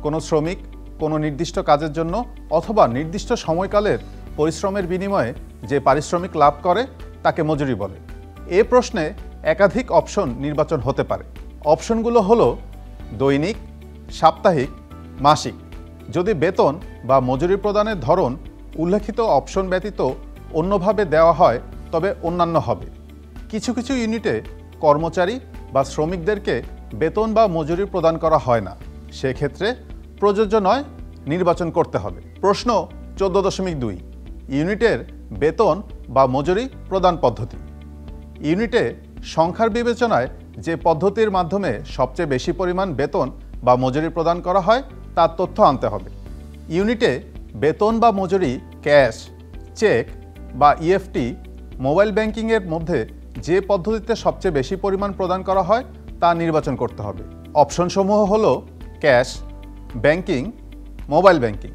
কোনো শ্রমিক কোনো নির্দিষ্ট কাজের জন্য অথবা নির্দিষ্ট সময়কালের পরিশ্রমের বিনিময়ে যে পারিশ্রমিক লাভ করে তাকে মজুরি বলে। এ প্রশ্নে একাধিক অপশন নির্বাচন হতে পারে। অপশনগুলো হলো দৈনিক, সাপ্তাহিক, মাসিক। যদি বেতন বা মজুরি প্রদানের ধরন উল্লেখিত অপশন ব্যতীত অন্যভাবে দেওয়া হয় তবে অন্যান্য হবে। কিছু কিছু ইউনিটে কর্মচারী বা শ্রমিকদেরকে বেতন বা মজুরি প্রদান করা হয় না, সেক্ষেত্রে প্রযোজ্য নয়, নির্বাচন করতে হবে। প্রশ্ন 14.2 ইউনিটের বেতন বা মজুরি প্রদান পদ্ধতি। ইউনিটে সংখ্যার বিবেচনায় যে পদ্ধতির মাধ্যমে সবচেয়ে বেশি পরিমাণ বেতন বা মজুরি প্রদান করা হয় তার তথ্য আনতে হবে। ইউনিটে বেতন বা মজুরি ক্যাশ, চেক বা ইএফটি, মোবাইল ব্যাংকিংয়ের মধ্যে যে পদ্ধতিতে সবচেয়ে বেশি পরিমাণ প্রদান করা হয় তা নির্বাচন করতে হবে। অপশনসমূহ হলো ক্যাশ, ব্যাংকিং, মোবাইল ব্যাংকিং।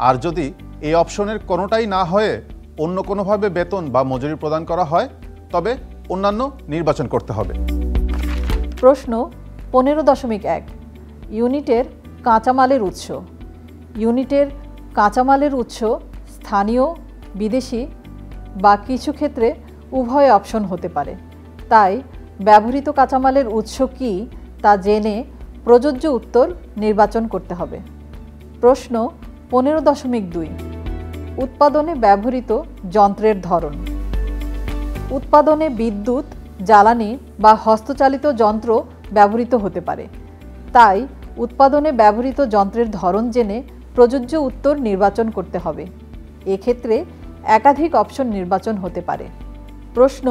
আর যদি এই অপশনের কোনোটাই না হয়ে অন্য কোনোভাবে বেতন বা মজুরি প্রদান করা হয় তবে অন্যান্য নির্বাচন করতে হবে। প্রশ্ন 15.1 ইউনিটের কাঁচামালের উৎস। ইউনিটের কাঁচামালের উৎস স্থানীয়, বিদেশি বা কিছু ক্ষেত্রে উভয় অপশন হতে পারে। তাই ব্যবহৃত কাঁচামালের উৎস কী তা জেনে প্রযোজ্য উত্তর নির্বাচন করতে হবে। প্রশ্ন 15.2 উৎপাদনে ব্যবহৃত যন্ত্রের ধরন। উৎপাদনে বিদ্যুৎ, জ্বালানি বা হস্তচালিত যন্ত্র ব্যবহৃত হতে পারে। তাই উৎপাদনে ব্যবহৃত যন্ত্রের ধরন জেনে প্রযোজ্য উত্তর নির্বাচন করতে হবে। এক্ষেত্রে একাধিক অপশন নির্বাচন হতে পারে। প্রশ্ন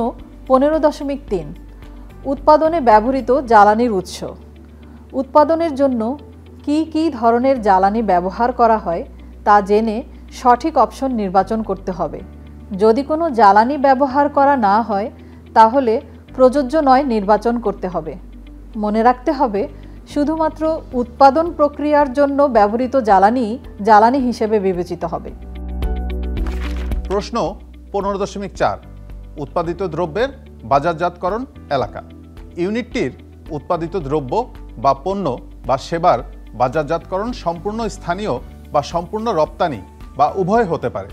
15.3 উৎপাদনে ব্যবহৃত জ্বালানির উৎস। উৎপাদনের জন্য কি কি ধরনের জ্বালানি ব্যবহার করা হয় তা জেনে সঠিক অপশন নির্বাচন করতে হবে। যদি কোনো জ্বালানি ব্যবহার করা না হয় তাহলে প্রযোজ্য নয়, নির্বাচন করতে হবে। মনে রাখতে হবে শুধুমাত্র উৎপাদন প্রক্রিয়ার জন্য ব্যবহৃত জ্বালানি হিসেবে বিবেচিত হবে। প্রশ্ন 15.4 উৎপাদিত দ্রব্যের বাজারজাতকরণ এলাকা। ইউনিটটির উৎপাদিত দ্রব্য বা পণ্য বা সেবার বাজারজাতকরণ সম্পূর্ণ স্থানীয় বা সম্পূর্ণ রপ্তানি বা উভয় হতে পারে।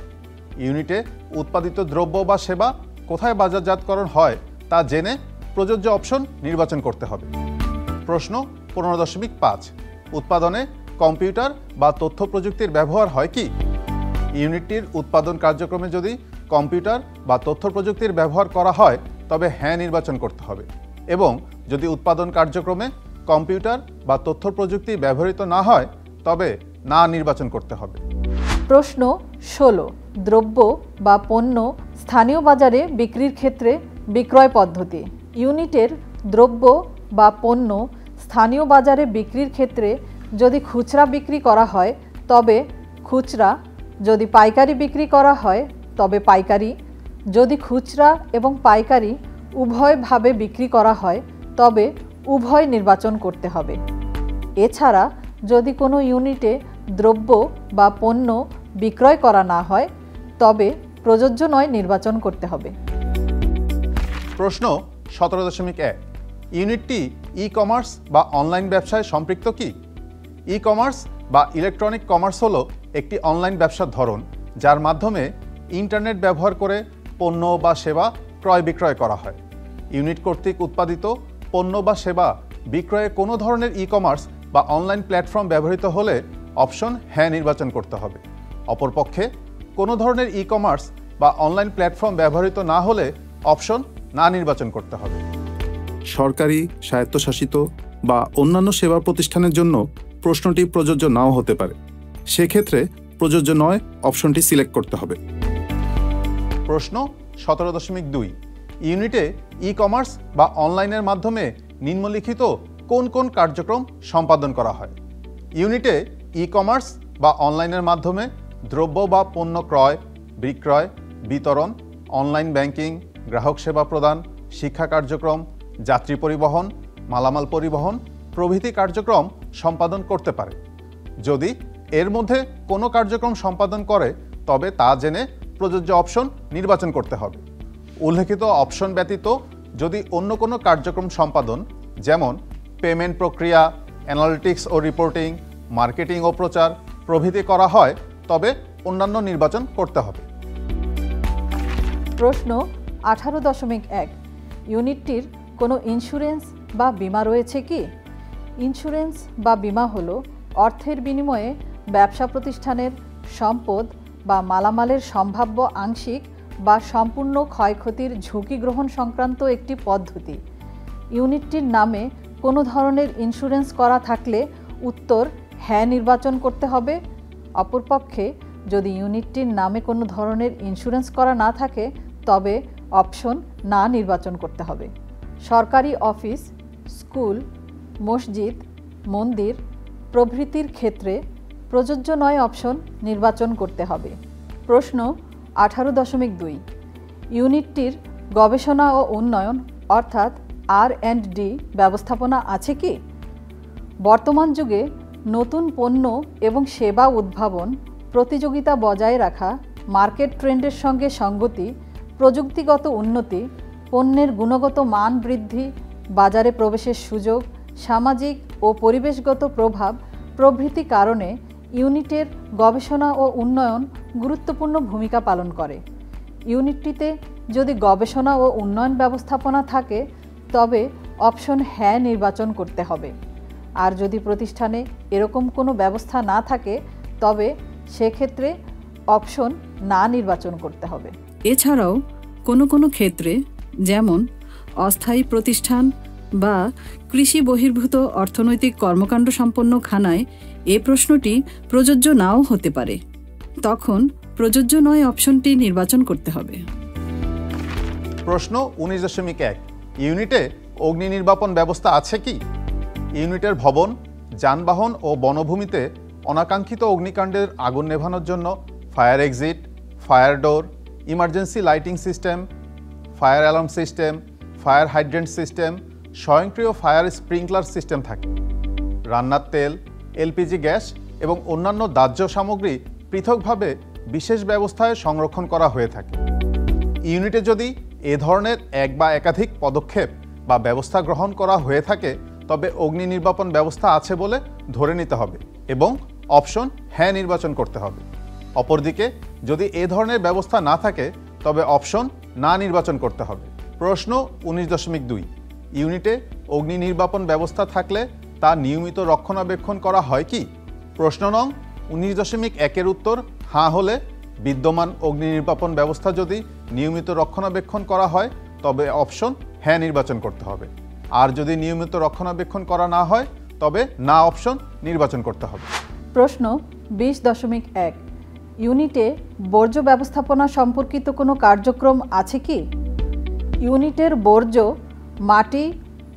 ইউনিটে উৎপাদিত দ্রব্য বা সেবা কোথায় বাজারজাতকরণ হয় তা জেনে প্রযোজ্য অপশন নির্বাচন করতে হবে। প্রশ্ন 15.5 উৎপাদনে কম্পিউটার বা তথ্য প্রযুক্তির ব্যবহার হয় কি? ইউনিটটির উৎপাদন কার্যক্রমে যদি কম্পিউটার বা তথ্য প্রযুক্তির ব্যবহার করা হয় তবে হ্যাঁ নির্বাচন করতে হবে, এবং যদি উৎপাদন কার্যক্রমে কম্পিউটার বা তথ্য প্রযুক্তি ব্যবহৃত না হয় তবে না নির্বাচন করতে হবে। প্রশ্ন 16 দ্রব্য বা পণ্য স্থানীয় বাজারে বিক্রির ক্ষেত্রে বিক্রয় পদ্ধতি। ইউনিটের দ্রব্য বা পণ্য স্থানীয় বাজারে বিক্রির ক্ষেত্রে যদি খুচরা বিক্রি করা হয় তবে খুচরা, যদি পাইকারি বিক্রি করা হয় তবে পাইকারি, যদি খুচরা এবং পাইকারি উভয়ভাবে বিক্রি করা হয় তবে উভয় নির্বাচন করতে হবে। এছাড়া যদি কোনো ইউনিটে দ্রব্য বা পণ্য বিক্রয় করা না হয় তবে প্রযোজ্য নয়, নির্বাচন করতে হবে। প্রশ্ন 17.1 ইউনিটটি ই কমার্স বা অনলাইন ব্যবসায় সম্পৃক্ত কি? ই কমার্স বা ইলেকট্রনিক কমার্স হলো একটি অনলাইন ব্যবসার ধরন যার মাধ্যমে ইন্টারনেট ব্যবহার করে পণ্য বা সেবা ক্রয় বিক্রয় করা হয়। ইউনিট কর্তৃক উৎপাদিত পণ্য বা সেবা বিক্রয়ে কোনো ধরনের ই কমার্স বা অনলাইন প্ল্যাটফর্ম ব্যবহৃত হলে অপশন হ্যাঁ নির্বাচন করতে হবে। অপরপক্ষে কোনো ধরনের ই কমার্স বা অনলাইন প্ল্যাটফর্ম ব্যবহৃত না হলে অপশন না নির্বাচন করতে হবে। সরকারি, স্বায়ত্তশাসিত বা অন্যান্য সেবা প্রতিষ্ঠানের জন্য প্রশ্নটি প্রযোজ্য নাও হতে পারে। সেক্ষেত্রে প্রযোজ্য নয় অপশনটি সিলেক্ট করতে হবে। প্রশ্ন 17.2 ইউনিটে ই কমার্স বা অনলাইনের মাধ্যমে নিম্নলিখিত কোন কোন কার্যক্রম সম্পাদন করা হয়? ইউনিটে ই কমার্স বা অনলাইনের মাধ্যমে দ্রব্য বা পণ্য ক্রয়, বিক্রয়, বিতরণ, অনলাইন ব্যাংকিং, গ্রাহক সেবা প্রদান, শিক্ষা কার্যক্রম, যাত্রী পরিবহন, মালামাল পরিবহন প্রভৃতি কার্যক্রম সম্পাদন করতে পারে। যদি এর মধ্যে কোনো কার্যক্রম সম্পাদন করে তবে তা জেনে প্রযোজ্য অপশন নির্বাচন করতে হবে। উল্লেখিত অপশন ব্যতীত যদি অন্য কোনো কার্যক্রম সম্পাদন যেমন পেমেন্ট প্রক্রিয়া, অ্যানালিটিক্স ও রিপোর্টিং, মার্কেটিং ও প্রচার প্রভৃতি করা হয় তবে অন্যান্য নির্বাচন করতে হবে। প্রশ্ন 18.1 ইউনিটটির কোনো ইন্স্যুরেন্স বা বীমা রয়েছে কি? ইন্স্যুরেন্স বা বীমা হলো অর্থের বিনিময়ে ব্যবসা প্রতিষ্ঠানের সম্পদ বা মালামালের সম্ভাব্য আংশিক বা সম্পূর্ণ ক্ষয়ক্ষতির ঝুঁকি গ্রহণ সংক্রান্ত একটি পদ্ধতি। ইউনিটটির নামে কোনো ধরনের ইন্স্যুরেন্স করা থাকলে উত্তর হ্যাঁ নির্বাচন করতে হবে। অপরপক্ষে যদি ইউনিটটির নামে কোনো ধরনের ইন্স্যুরেন্স করা না থাকে তবে অপশন না নির্বাচন করতে হবে। সরকারি অফিস, স্কুল, মসজিদ, মন্দির প্রভৃতির ক্ষেত্রে প্রযোজ্য নয় অপশন নির্বাচন করতে হবে। প্রশ্ন 18.2 ইউনিটটির গবেষণা ও উন্নয়ন অর্থাৎ R&D ব্যবস্থাপনা আছে কি? বর্তমান যুগে নতুন পণ্য এবং সেবা উদ্ভাবন, প্রতিযোগিতা বজায় রাখা, মার্কেট ট্রেন্ডের সঙ্গে সঙ্গতি, প্রযুক্তিগত উন্নতি, পণ্যের গুণগত মান বৃদ্ধি, বাজারে প্রবেশের সুযোগ, সামাজিক ও পরিবেশগত প্রভাব প্রভৃতি কারণে ইউনিটের গবেষণা ও উন্নয়ন গুরুত্বপূর্ণ ভূমিকা পালন করে। ইউনিটটিতে যদি গবেষণা ও উন্নয়ন ব্যবস্থাপনা থাকে তবে অপশন হ্যাঁ নির্বাচন করতে হবে। আর যদি প্রতিষ্ঠানে এরকম কোনো ব্যবস্থা না থাকে তবে সেক্ষেত্রে অপশন না নির্বাচন করতে হবে। এছাড়াও কোনো কোনো ক্ষেত্রে যেমন অস্থায়ী প্রতিষ্ঠান বা কৃষি বহির্ভূত অর্থনৈতিক কর্মকাণ্ড সম্পন্ন খানায় এ প্রশ্নটি প্রযোজ্য নাও হতে পারে। তখন প্রযোজ্য নয় অপশনটি নির্বাচন করতে হবে। প্রশ্ন 19.1 ইউনিটে অগ্নি নির্বাপন ব্যবস্থা আছে কি? ইউনিটের ভবন, যানবাহন ও বনভূমিতে অনাকাঙ্ক্ষিত অগ্নিকাণ্ডের আগুন নেভানোর জন্য ফায়ার এক্সিট, ফায়ার ডোর, emergency lighting system, fire alarm system, fire hydrant system, স্বয়ংক্রিয় ফায়ার স্প্রিংকলার সিস্টেম থাকে। রান্নার তেল, এলপিজি গ্যাস এবং অন্যান্য দাহ্য সামগ্রী পৃথকভাবে বিশেষ ব্যবস্থায় সংরক্ষণ করা হয়ে থাকে। ইউনিটে যদি এ ধরনের এক বা একাধিক পদক্ষেপ বা ব্যবস্থা গ্রহণ করা হয়ে থাকে তবে অগ্নি নির্বাপন ব্যবস্থা আছে বলে ধরে নিতে হবে এবং অপশন হ্যাঁ নির্বাচন করতে হবে। অপরদিকে যদি এ ধরনের ব্যবস্থা না থাকে তবে অপশন না নির্বাচন করতে হবে। প্রশ্ন 19.2 ইউনিটে অগ্নি নির্বাপন ব্যবস্থা থাকলে তা নিয়মিত রক্ষণাবেক্ষণ করা হয় কি? প্রশ্ন নং 19.1 উত্তর হ্যাঁ হলে বিদ্যমান অগ্নি নির্বাপন ব্যবস্থা যদি নিয়মিত রক্ষণাবেক্ষণ করা হয় তবে অপশন হ্যাঁ নির্বাচন করতে হবে। আর যদি নিয়মিত রক্ষণাবেক্ষণ করা না হয় তবে না অপশন নির্বাচন করতে হবে। প্রশ্ন 20.1 ইউনিটে বর্জ্য ব্যবস্থাপনা সম্পর্কিত কোনো কার্যক্রম আছে কি? ইউনিটের বর্জ্য মাটি,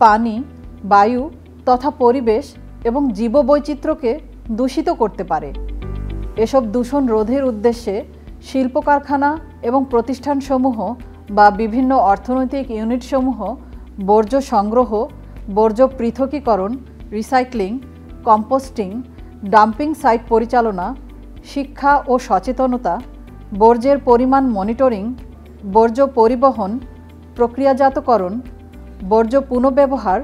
পানি, বায়ু তথা পরিবেশ এবং জীববৈচিত্র্যকে দূষিত করতে পারে। এসব দূষণ রোধের উদ্দেশ্যে শিল্প কারখানা এবং প্রতিষ্ঠানসমূহ বা বিভিন্ন অর্থনৈতিক ইউনিটসমূহ বর্জ্য সংগ্রহ, বর্জ্য পৃথকীকরণ, রিসাইক্লিং, কম্পোস্টিং, ডাম্পিং সাইট পরিচালনা, শিক্ষা ও সচেতনতা, বর্জ্যের পরিমাণ মনিটরিং, বর্জ্য পরিবহন, প্রক্রিয়াজাতকরণ, বর্জ্য পুনর্ব্যবহার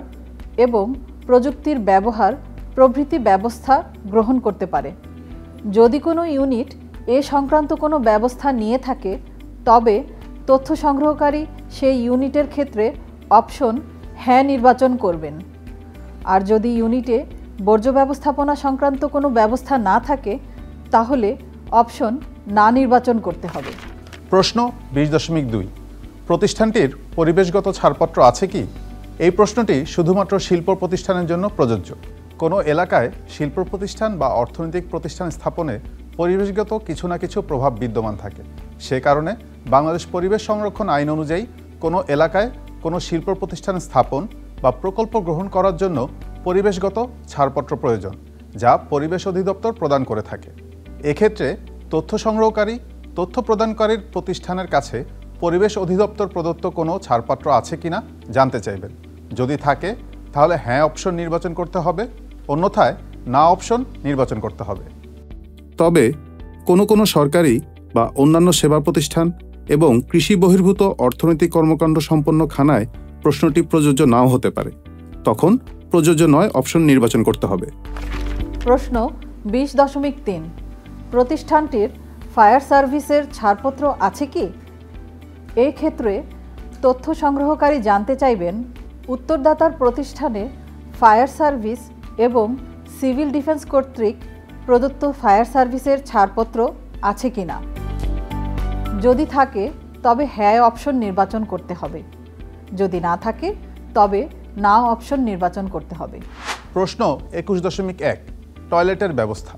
এবং প্রযুক্তির ব্যবহার প্রভৃতি ব্যবস্থা গ্রহণ করতে পারে। যদি কোনো ইউনিট এ সংক্রান্ত কোনো ব্যবস্থা নিয়ে থাকে তবে তথ্য সংগ্রহকারী সেই ইউনিটের ক্ষেত্রে অপশন হ্যাঁ নির্বাচন করবেন। আর যদি ইউনিটে বর্জ্য ব্যবস্থাপনা সংক্রান্ত কোনো ব্যবস্থা না থাকে তাহলে অপশন না নির্বাচন করতে হবে। প্রশ্ন 20.2 প্রতিষ্ঠানটির পরিবেশগত ছাড়পত্র আছে কি? এই প্রশ্নটি শুধুমাত্র শিল্প প্রতিষ্ঠানের জন্য প্রযোজ্য। কোনো এলাকায় শিল্প প্রতিষ্ঠান বা অর্থনৈতিক প্রতিষ্ঠান স্থাপনে পরিবেশগত কিছু না কিছু প্রভাব বিদ্যমান থাকে। সে কারণে বাংলাদেশ পরিবেশ সংরক্ষণ আইন অনুযায়ী কোনো এলাকায় কোনো শিল্প প্রতিষ্ঠান স্থাপন বা প্রকল্প গ্রহণ করার জন্য পরিবেশগত ছাড়পত্র প্রয়োজন, যা পরিবেশ অধিদপ্তর প্রদান করে থাকে। এক্ষেত্রে তথ্য সংগ্রহকারী তথ্য প্রদানকারীর প্রতিষ্ঠানের কাছে পরিবেশ অধিদপ্তর প্রদত্ত কোনো ছাড়পত্র আছে কিনা জানতে চাইবেন। যদি থাকে তাহলে হ্যাঁ অপশন নির্বাচন করতে হবে, অন্যথায় না অপশন নির্বাচন করতে হবে। তবে কোনো সরকারি বা অন্যান্য সেবা প্রতিষ্ঠান এবং কৃষি বহির্ভূত অর্থনৈতিক কর্মকাণ্ড সম্পন্ন খানায় প্রশ্নটি প্রযোজ্য নাও হতে পারে, তখন প্রযোজ্য নয় অপশন নির্বাচন করতে হবে। প্রশ্ন 20.3 প্রতিষ্ঠানটির ফায়ার সার্ভিসের ছাড়পত্র আছে কি? এই ক্ষেত্রে তথ্য সংগ্রহকারী জানতে চাইবেন উত্তরদাতার প্রতিষ্ঠানে ফায়ার সার্ভিস এবং সিভিল ডিফেন্স কর্তৃক প্রদত্ত ফায়ার সার্ভিসের ছাড়পত্র আছে কিনা। যদি থাকে তবে হ্যাঁ অপশন নির্বাচন করতে হবে, যদি না থাকে তবে না অপশন নির্বাচন করতে হবে। প্রশ্ন 21.1 টয়লেটের ব্যবস্থা।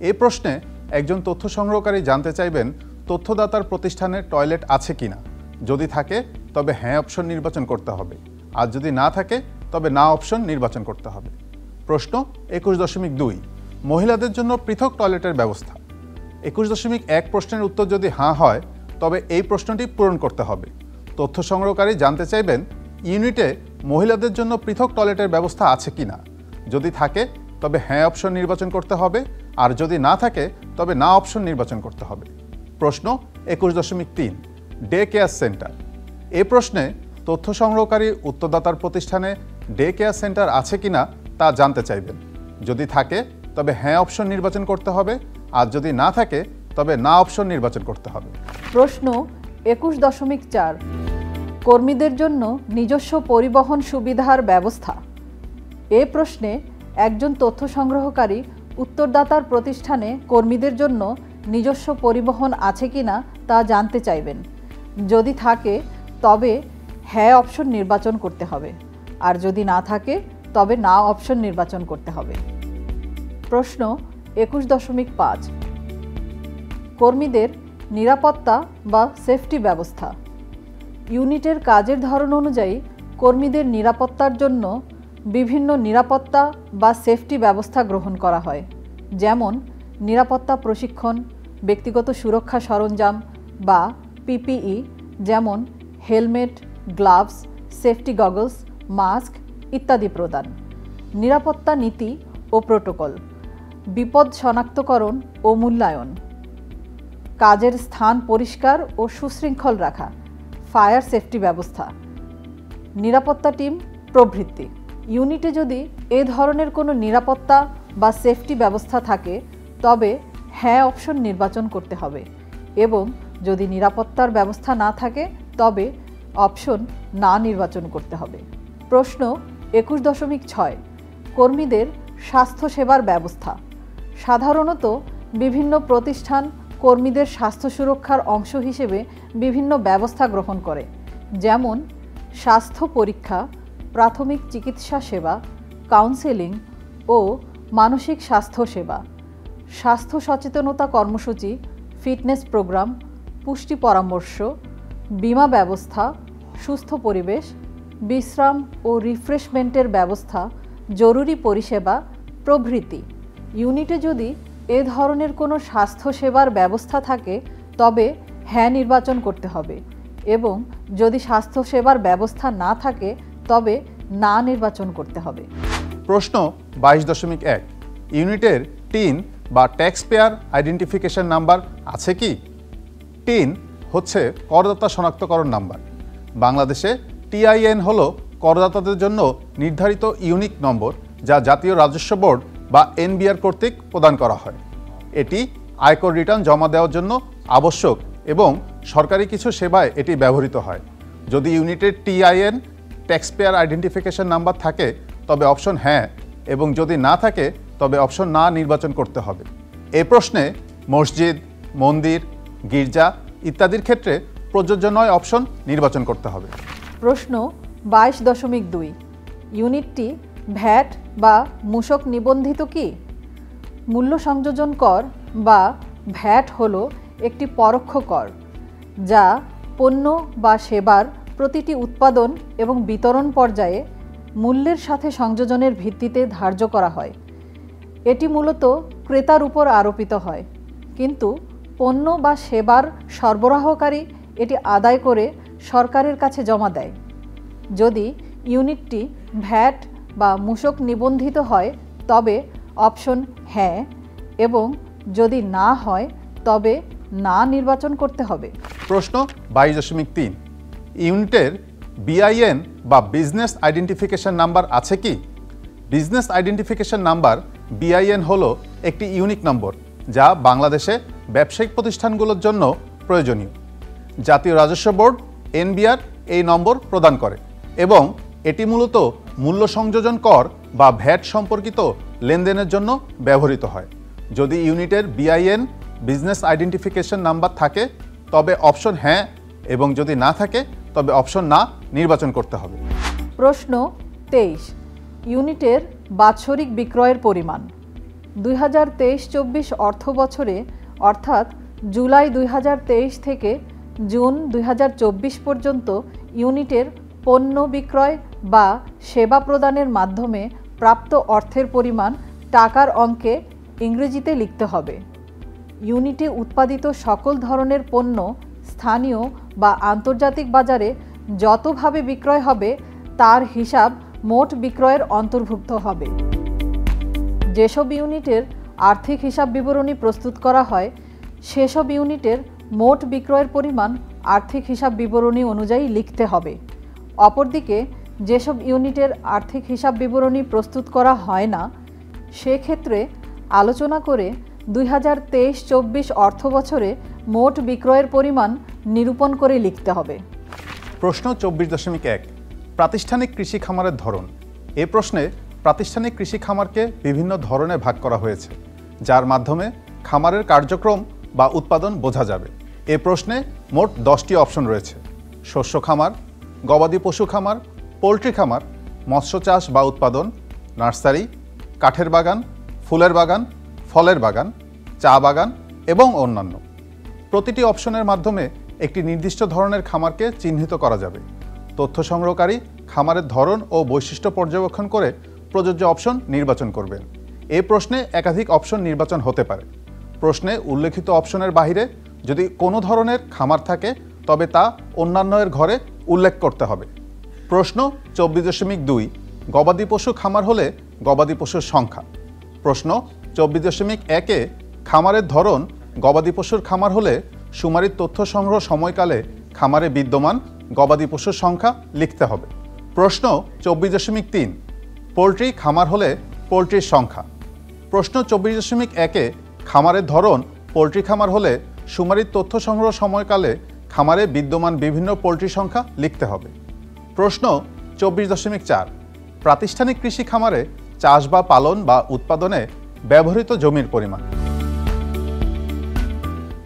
এই প্রশ্নে একজন তথ্য সংগ্রহকারী জানতে চাইবেন তথ্যদাতার প্রতিষ্ঠানে টয়লেট আছে কিনা। যদি থাকে তবে হ্যাঁ অপশন নির্বাচন করতে হবে, আর যদি না থাকে তবে না অপশন নির্বাচন করতে হবে। প্রশ্ন 21.2 মহিলাদের জন্য পৃথক টয়লেটের ব্যবস্থা। 21.1 প্রশ্নের উত্তর যদি হ্যাঁ হয় তবে এই প্রশ্নটি পূরণ করতে হবে। তথ্য সংগ্রহকারী জানতে চাইবেন ইউনিটে মহিলাদের জন্য পৃথক টয়লেটের ব্যবস্থা আছে কিনা। যদি থাকে তবে হ্যাঁ অপশন নির্বাচন করতে হবে, আর যদি না থাকে তবে না অপশন নির্বাচন করতে হবে। প্রশ্ন 21.3 ডে কেয়ার সেন্টার। এই প্রশ্নে তথ্য সংগ্রহকারী উত্তরদাতার প্রতিষ্ঠানে ডে কেয়ার সেন্টার আছে কিনা তা জানতে চাইবেন। যদি থাকে তবে হ্যাঁ অপশন নির্বাচন করতে হবে, আর যদি না থাকে তবে না অপশন নির্বাচন করতে হবে। প্রশ্ন 21.4 কর্মীদের জন্য নিজস্ব পরিবহন সুবিধার ব্যবস্থা। এ প্রশ্নে একজন তথ্য সংগ্রহকারী উত্তরদাতার প্রতিষ্ঠানে কর্মীদের জন্য নিজস্ব পরিবহন আছে কিনা তা জানতে চাইবেন। যদি থাকে তবে হ্যাঁ অপশন নির্বাচন করতে হবে, আর যদি না থাকে তবে না অপশন নির্বাচন করতে হবে। প্রশ্ন 21.5 কর্মীদের নিরাপত্তা বা সেফটি ব্যবস্থা। ইউনিটের কাজের ধরন অনুযায়ী কর্মীদের নিরাপত্তার জন্য বিভিন্ন নিরাপত্তা বা সেফটি ব্যবস্থা গ্রহণ করা হয়, যেমন নিরাপত্তা প্রশিক্ষণ, ব্যক্তিগত সুরক্ষা সরঞ্জাম বা পিপিই যেমন helmet, gloves, safety goggles, mask ইত্যাদি প্রদান। নিরাপত্তা নীতি ও প্রোটোকল, বিপদ শনাক্তকরণ ও মূল্যায়ন, কাজের স্থান পরিষ্কার ও সুশৃঙ্খল রাখা, ফায়ার সেফটি ব্যবস্থা, নিরাপত্তা টিম প্রভৃতি। ইউনিটে যদি এ ধরনের কোনো নিরাপত্তা বা সেফটি ব্যবস্থা থাকে তবে হ্যাঁ অপশন নির্বাচন করতে হবে, এবং যদি নিরাপত্তার ব্যবস্থা না থাকে তবে অপশন না নির্বাচন করতে হবে। প্রশ্ন 21.6 কর্মীদের স্বাস্থ্যসেবার ব্যবস্থা। সাধারণত বিভিন্ন প্রতিষ্ঠান কর্মীদের স্বাস্থ্য সুরক্ষার অংশ হিসেবে বিভিন্ন ব্যবস্থা গ্রহণ করে, যেমন স্বাস্থ্য পরীক্ষা, প্রাথমিক চিকিৎসা সেবা, কাউন্সেলিং ও মানসিক স্বাস্থ্য সেবা, স্বাস্থ্য সচেতনতা কর্মসূচি, ফিটনেস প্রোগ্রাম, পুষ্টি পরামর্শ, বীমা ব্যবস্থা, সুস্থ পরিবেশ, বিশ্রাম ও রিফ্রেশমেন্টের ব্যবস্থা, জরুরি পরিষেবা প্রভৃতি। ইউনিটে যদি এ ধরনের কোনো স্বাস্থ্যসেবার ব্যবস্থা থাকে তবে হ্যাঁ নির্বাচন করতে হবে, এবং যদি স্বাস্থ্যসেবার ব্যবস্থা না থাকে তবে না নির্বাচন করতে হবে। প্রশ্ন 22.1 ইউনিটের টিন বা ট্যাক্স পেয়ার আইডেন্টিফিকেশন নাম্বার আছে কি? টিন হচ্ছে করদাতা শনাক্তকরণ নাম্বার। বাংলাদেশে টিআইএন হলো করদাতাদের জন্য নির্ধারিত ইউনিক নম্বর, যা জাতীয় রাজস্ব বোর্ড বা এনবিআর কর্তৃক প্রদান করা হয়। এটি আয়কর রিটার্ন জমা দেওয়ার জন্য আবশ্যক এবং সরকারি কিছু সেবায় এটি ব্যবহৃত হয়। যদি ইউনিটের TIN tax payer identification number থাকে তবে অপশন হ্যাঁ, এবং যদি না থাকে তবে অপশন না নির্বাচন করতে হবে। এই প্রশ্নে মসজিদ, মন্দির, গির্জা ইত্যাদির ক্ষেত্রে প্রযোজ্য নয় অপশন নির্বাচন করতে হবে। প্রশ্ন 22.2 ইউনিটটি ভ্যাট বা মূসক নিবন্ধিত কি? মূল্য সংযোজন কর বা ভ্যাট হলো একটি পরোক্ষ কর যা পণ্য বা সেবার প্রতিটি উৎপাদন এবং বিতরণ পর্যায়ে মূল্যের সাথে সংযোজনের ভিত্তিতে ধার্য করা হয়। এটি মূলত ক্রেতার উপর আরোপিত হয়, কিন্তু পণ্য বা সেবার সরবরাহকারী এটি আদায় করে সরকারের কাছে জমা দেয়। যদি ইউনিটটি ভ্যাট বা মূসক নিবন্ধিত হয় তবে অপশন হ্যাঁ, এবং যদি না হয় তবে না নির্বাচন করতে হবে। প্রশ্ন 22.3 ইউনিটের বিআইএন বা বিজনেস আইডেন্টিফিকেশন নাম্বার আছে কি? বিজনেস আইডেন্টিফিকেশন নাম্বার বিআইএন হলো একটি ইউনিক নম্বর যা বাংলাদেশে ব্যবসায়িক প্রতিষ্ঠানগুলোর জন্য প্রয়োজনীয়। জাতীয় রাজস্ব বোর্ড এনবিআর এই নম্বর প্রদান করে এবং এটি মূলত মূল্য সংযোজন কর বা ভ্যাট সম্পর্কিত লেনদেনের জন্য ব্যবহৃত হয়। যদি ইউনিটের বিআইএন বিজনেস আইডেন্টিফিকেশন নাম্বার থাকে তবে অপশন হ্যাঁ, এবং যদি না থাকে তবে অপশন না নির্বাচন করতে হবে। প্রশ্ন 23 ইউনিটের বাৎসরিক বিক্রয়ের পরিমাণ। 2023-24 অর্থ বছরে অর্থাৎ জুলাই 2023 থেকে জুন 2024 পর্যন্ত ইউনিটের পণ্য বিক্রয় বা সেবা প্রদানের মাধ্যমে প্রাপ্ত অর্থের পরিমাণ টাকার অঙ্কে ইংরেজিতে লিখতে হবে। ইউনিটে উৎপাদিত সকল ধরনের পণ্য স্থানীয় বা আন্তর্জাতিক বাজারে যতভাবে বিক্রয় হবে তার হিসাব মোট বিক্রয়ের অন্তর্ভুক্ত হবে। যেসব ইউনিটের আর্থিক হিসাব বিবরণী প্রস্তুত করা হয় সেসব ইউনিটের মোট বিক্রয়ের পরিমাণ আর্থিক হিসাব বিবরণী অনুযায়ী লিখতে হবে। অপরদিকে যেসব ইউনিটের আর্থিক হিসাব বিবরণী প্রস্তুত করা হয় না সেক্ষেত্রে আলোচনা করে 2023-24 অর্থ বছরে মোট বিক্রয়ের পরিমাণ নিরূপণ করে লিখতে হবে। প্রশ্ন 24.1 প্রাতিষ্ঠানিক কৃষি খামারের ধরন। এ প্রশ্নে প্রাতিষ্ঠানিক কৃষি খামারকে বিভিন্ন ধরনে ভাগ করা হয়েছে যার মাধ্যমে খামারের কার্যক্রম বা উৎপাদন বোঝা যাবে। এ প্রশ্নে মোট 10টি অপশন রয়েছে: শস্য খামার, গবাদি পশু খামার, পোলট্রি খামার, মৎস্য চাষ বা উৎপাদন, নার্সারি, কাঠের বাগান, ফুলের বাগান, ফলের বাগান, চা বাগান এবং অন্যান্য। প্রতিটি অপশনের মাধ্যমে একটি নির্দিষ্ট ধরনের খামারকে চিহ্নিত করা যাবে। তথ্য সংগ্রহকারী খামারের ধরন ও বৈশিষ্ট্য পর্যবেক্ষণ করে প্রযোজ্য অপশন নির্বাচন করবেন। এই প্রশ্নে একাধিক অপশন নির্বাচন হতে পারে। প্রশ্নে উল্লেখিত অপশনের বাইরে যদি কোনো ধরনের খামার থাকে তবে তা অন্যান্যের ঘরে উল্লেখ করতে হবে। প্রশ্ন 24.2 গবাদি পশু খামার হলে গবাদি পশুর সংখ্যা। প্রশ্ন 24.1 খামারের ধরন গবাদি পশুর খামার হলে শুমারির তথ্য সংগ্রহ সময়কালে খামারে বিদ্যমান গবাদি পশুর সংখ্যা লিখতে হবে। প্রশ্ন 24.3 পোলট্রি খামার হলে পোলট্রির সংখ্যা। প্রশ্ন 24.1 খামারের ধরন পোলট্রি খামার হলে শুমারির তথ্য সংগ্রহ সময়কালে খামারে বিদ্যমান বিভিন্ন পোলট্রি সংখ্যা লিখতে হবে। প্রশ্ন 24.4 প্রাতিষ্ঠানিক কৃষি খামারে চাষ বা পালন বা উৎপাদনে ব্যবহৃত জমির পরিমাণ।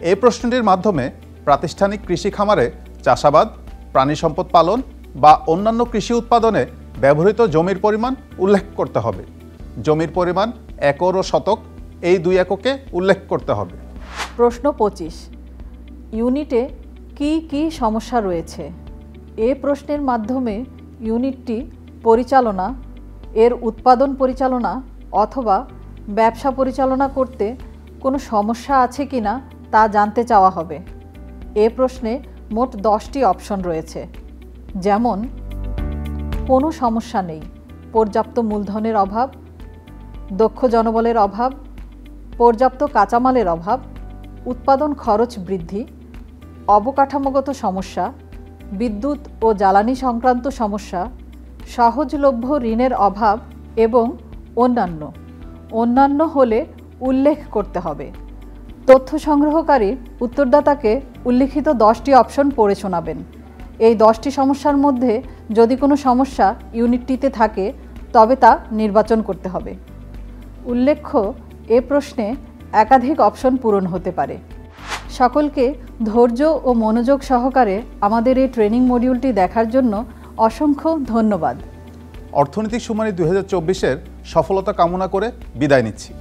এই প্রশ্নটির মাধ্যমে প্রাতিষ্ঠানিক কৃষি খামারে চাষাবাদ, প্রাণী সম্পদ পালন বা অন্যান্য কৃষি উৎপাদনে ব্যবহৃত জমির পরিমাণ উল্লেখ করতে হবে। জমির পরিমাণ একর ও শতক এই দুই এককে উল্লেখ করতে হবে। প্রশ্ন 25 ইউনিটে কি কি সমস্যা রয়েছে? এ প্রশ্নের মাধ্যমে ইউনিটটি পরিচালনা, এর উৎপাদন পরিচালনা অথবা ব্যবসা পরিচালনা করতে কোনো সমস্যা আছে কিনা তা জানতে চাওয়া হবে। এ প্রশ্নে মোট 10টি অপশন রয়েছে, যেমন কোনো সমস্যা নেই, পর্যাপ্ত মূলধনের অভাব, দক্ষ জনবলের অভাব, পর্যাপ্ত কাঁচামালের অভাব, উৎপাদন খরচ বৃদ্ধি, অবকাঠামোগত সমস্যা, বিদ্যুৎ ও জ্বালানি সংক্রান্ত সমস্যা, সহজলভ্য ঋণের অভাব এবং অন্যান্য। অন্যান্য হলে উল্লেখ করতে হবে। তথ্য সংগ্রহকারী উত্তরদাতাকে উল্লিখিত 10টি অপশন পড়ে শোনাবেন। এই 10টি সমস্যার মধ্যে যদি কোনো সমস্যা ইউনিটটিতে থাকে তবে তা নির্বাচন করতে হবে। উল্লেখ্য, এ প্রশ্নে একাধিক অপশন পূরণ হতে পারে। সকলকে ধৈর্য ও মনোযোগ সহকারে আমাদের এই ট্রেনিং মডিউলটি দেখার জন্য অসংখ্য ধন্যবাদ। অর্থনৈতিক শুমারি 2024-এর সফলতা কামনা করে বিদায় নিচ্ছি।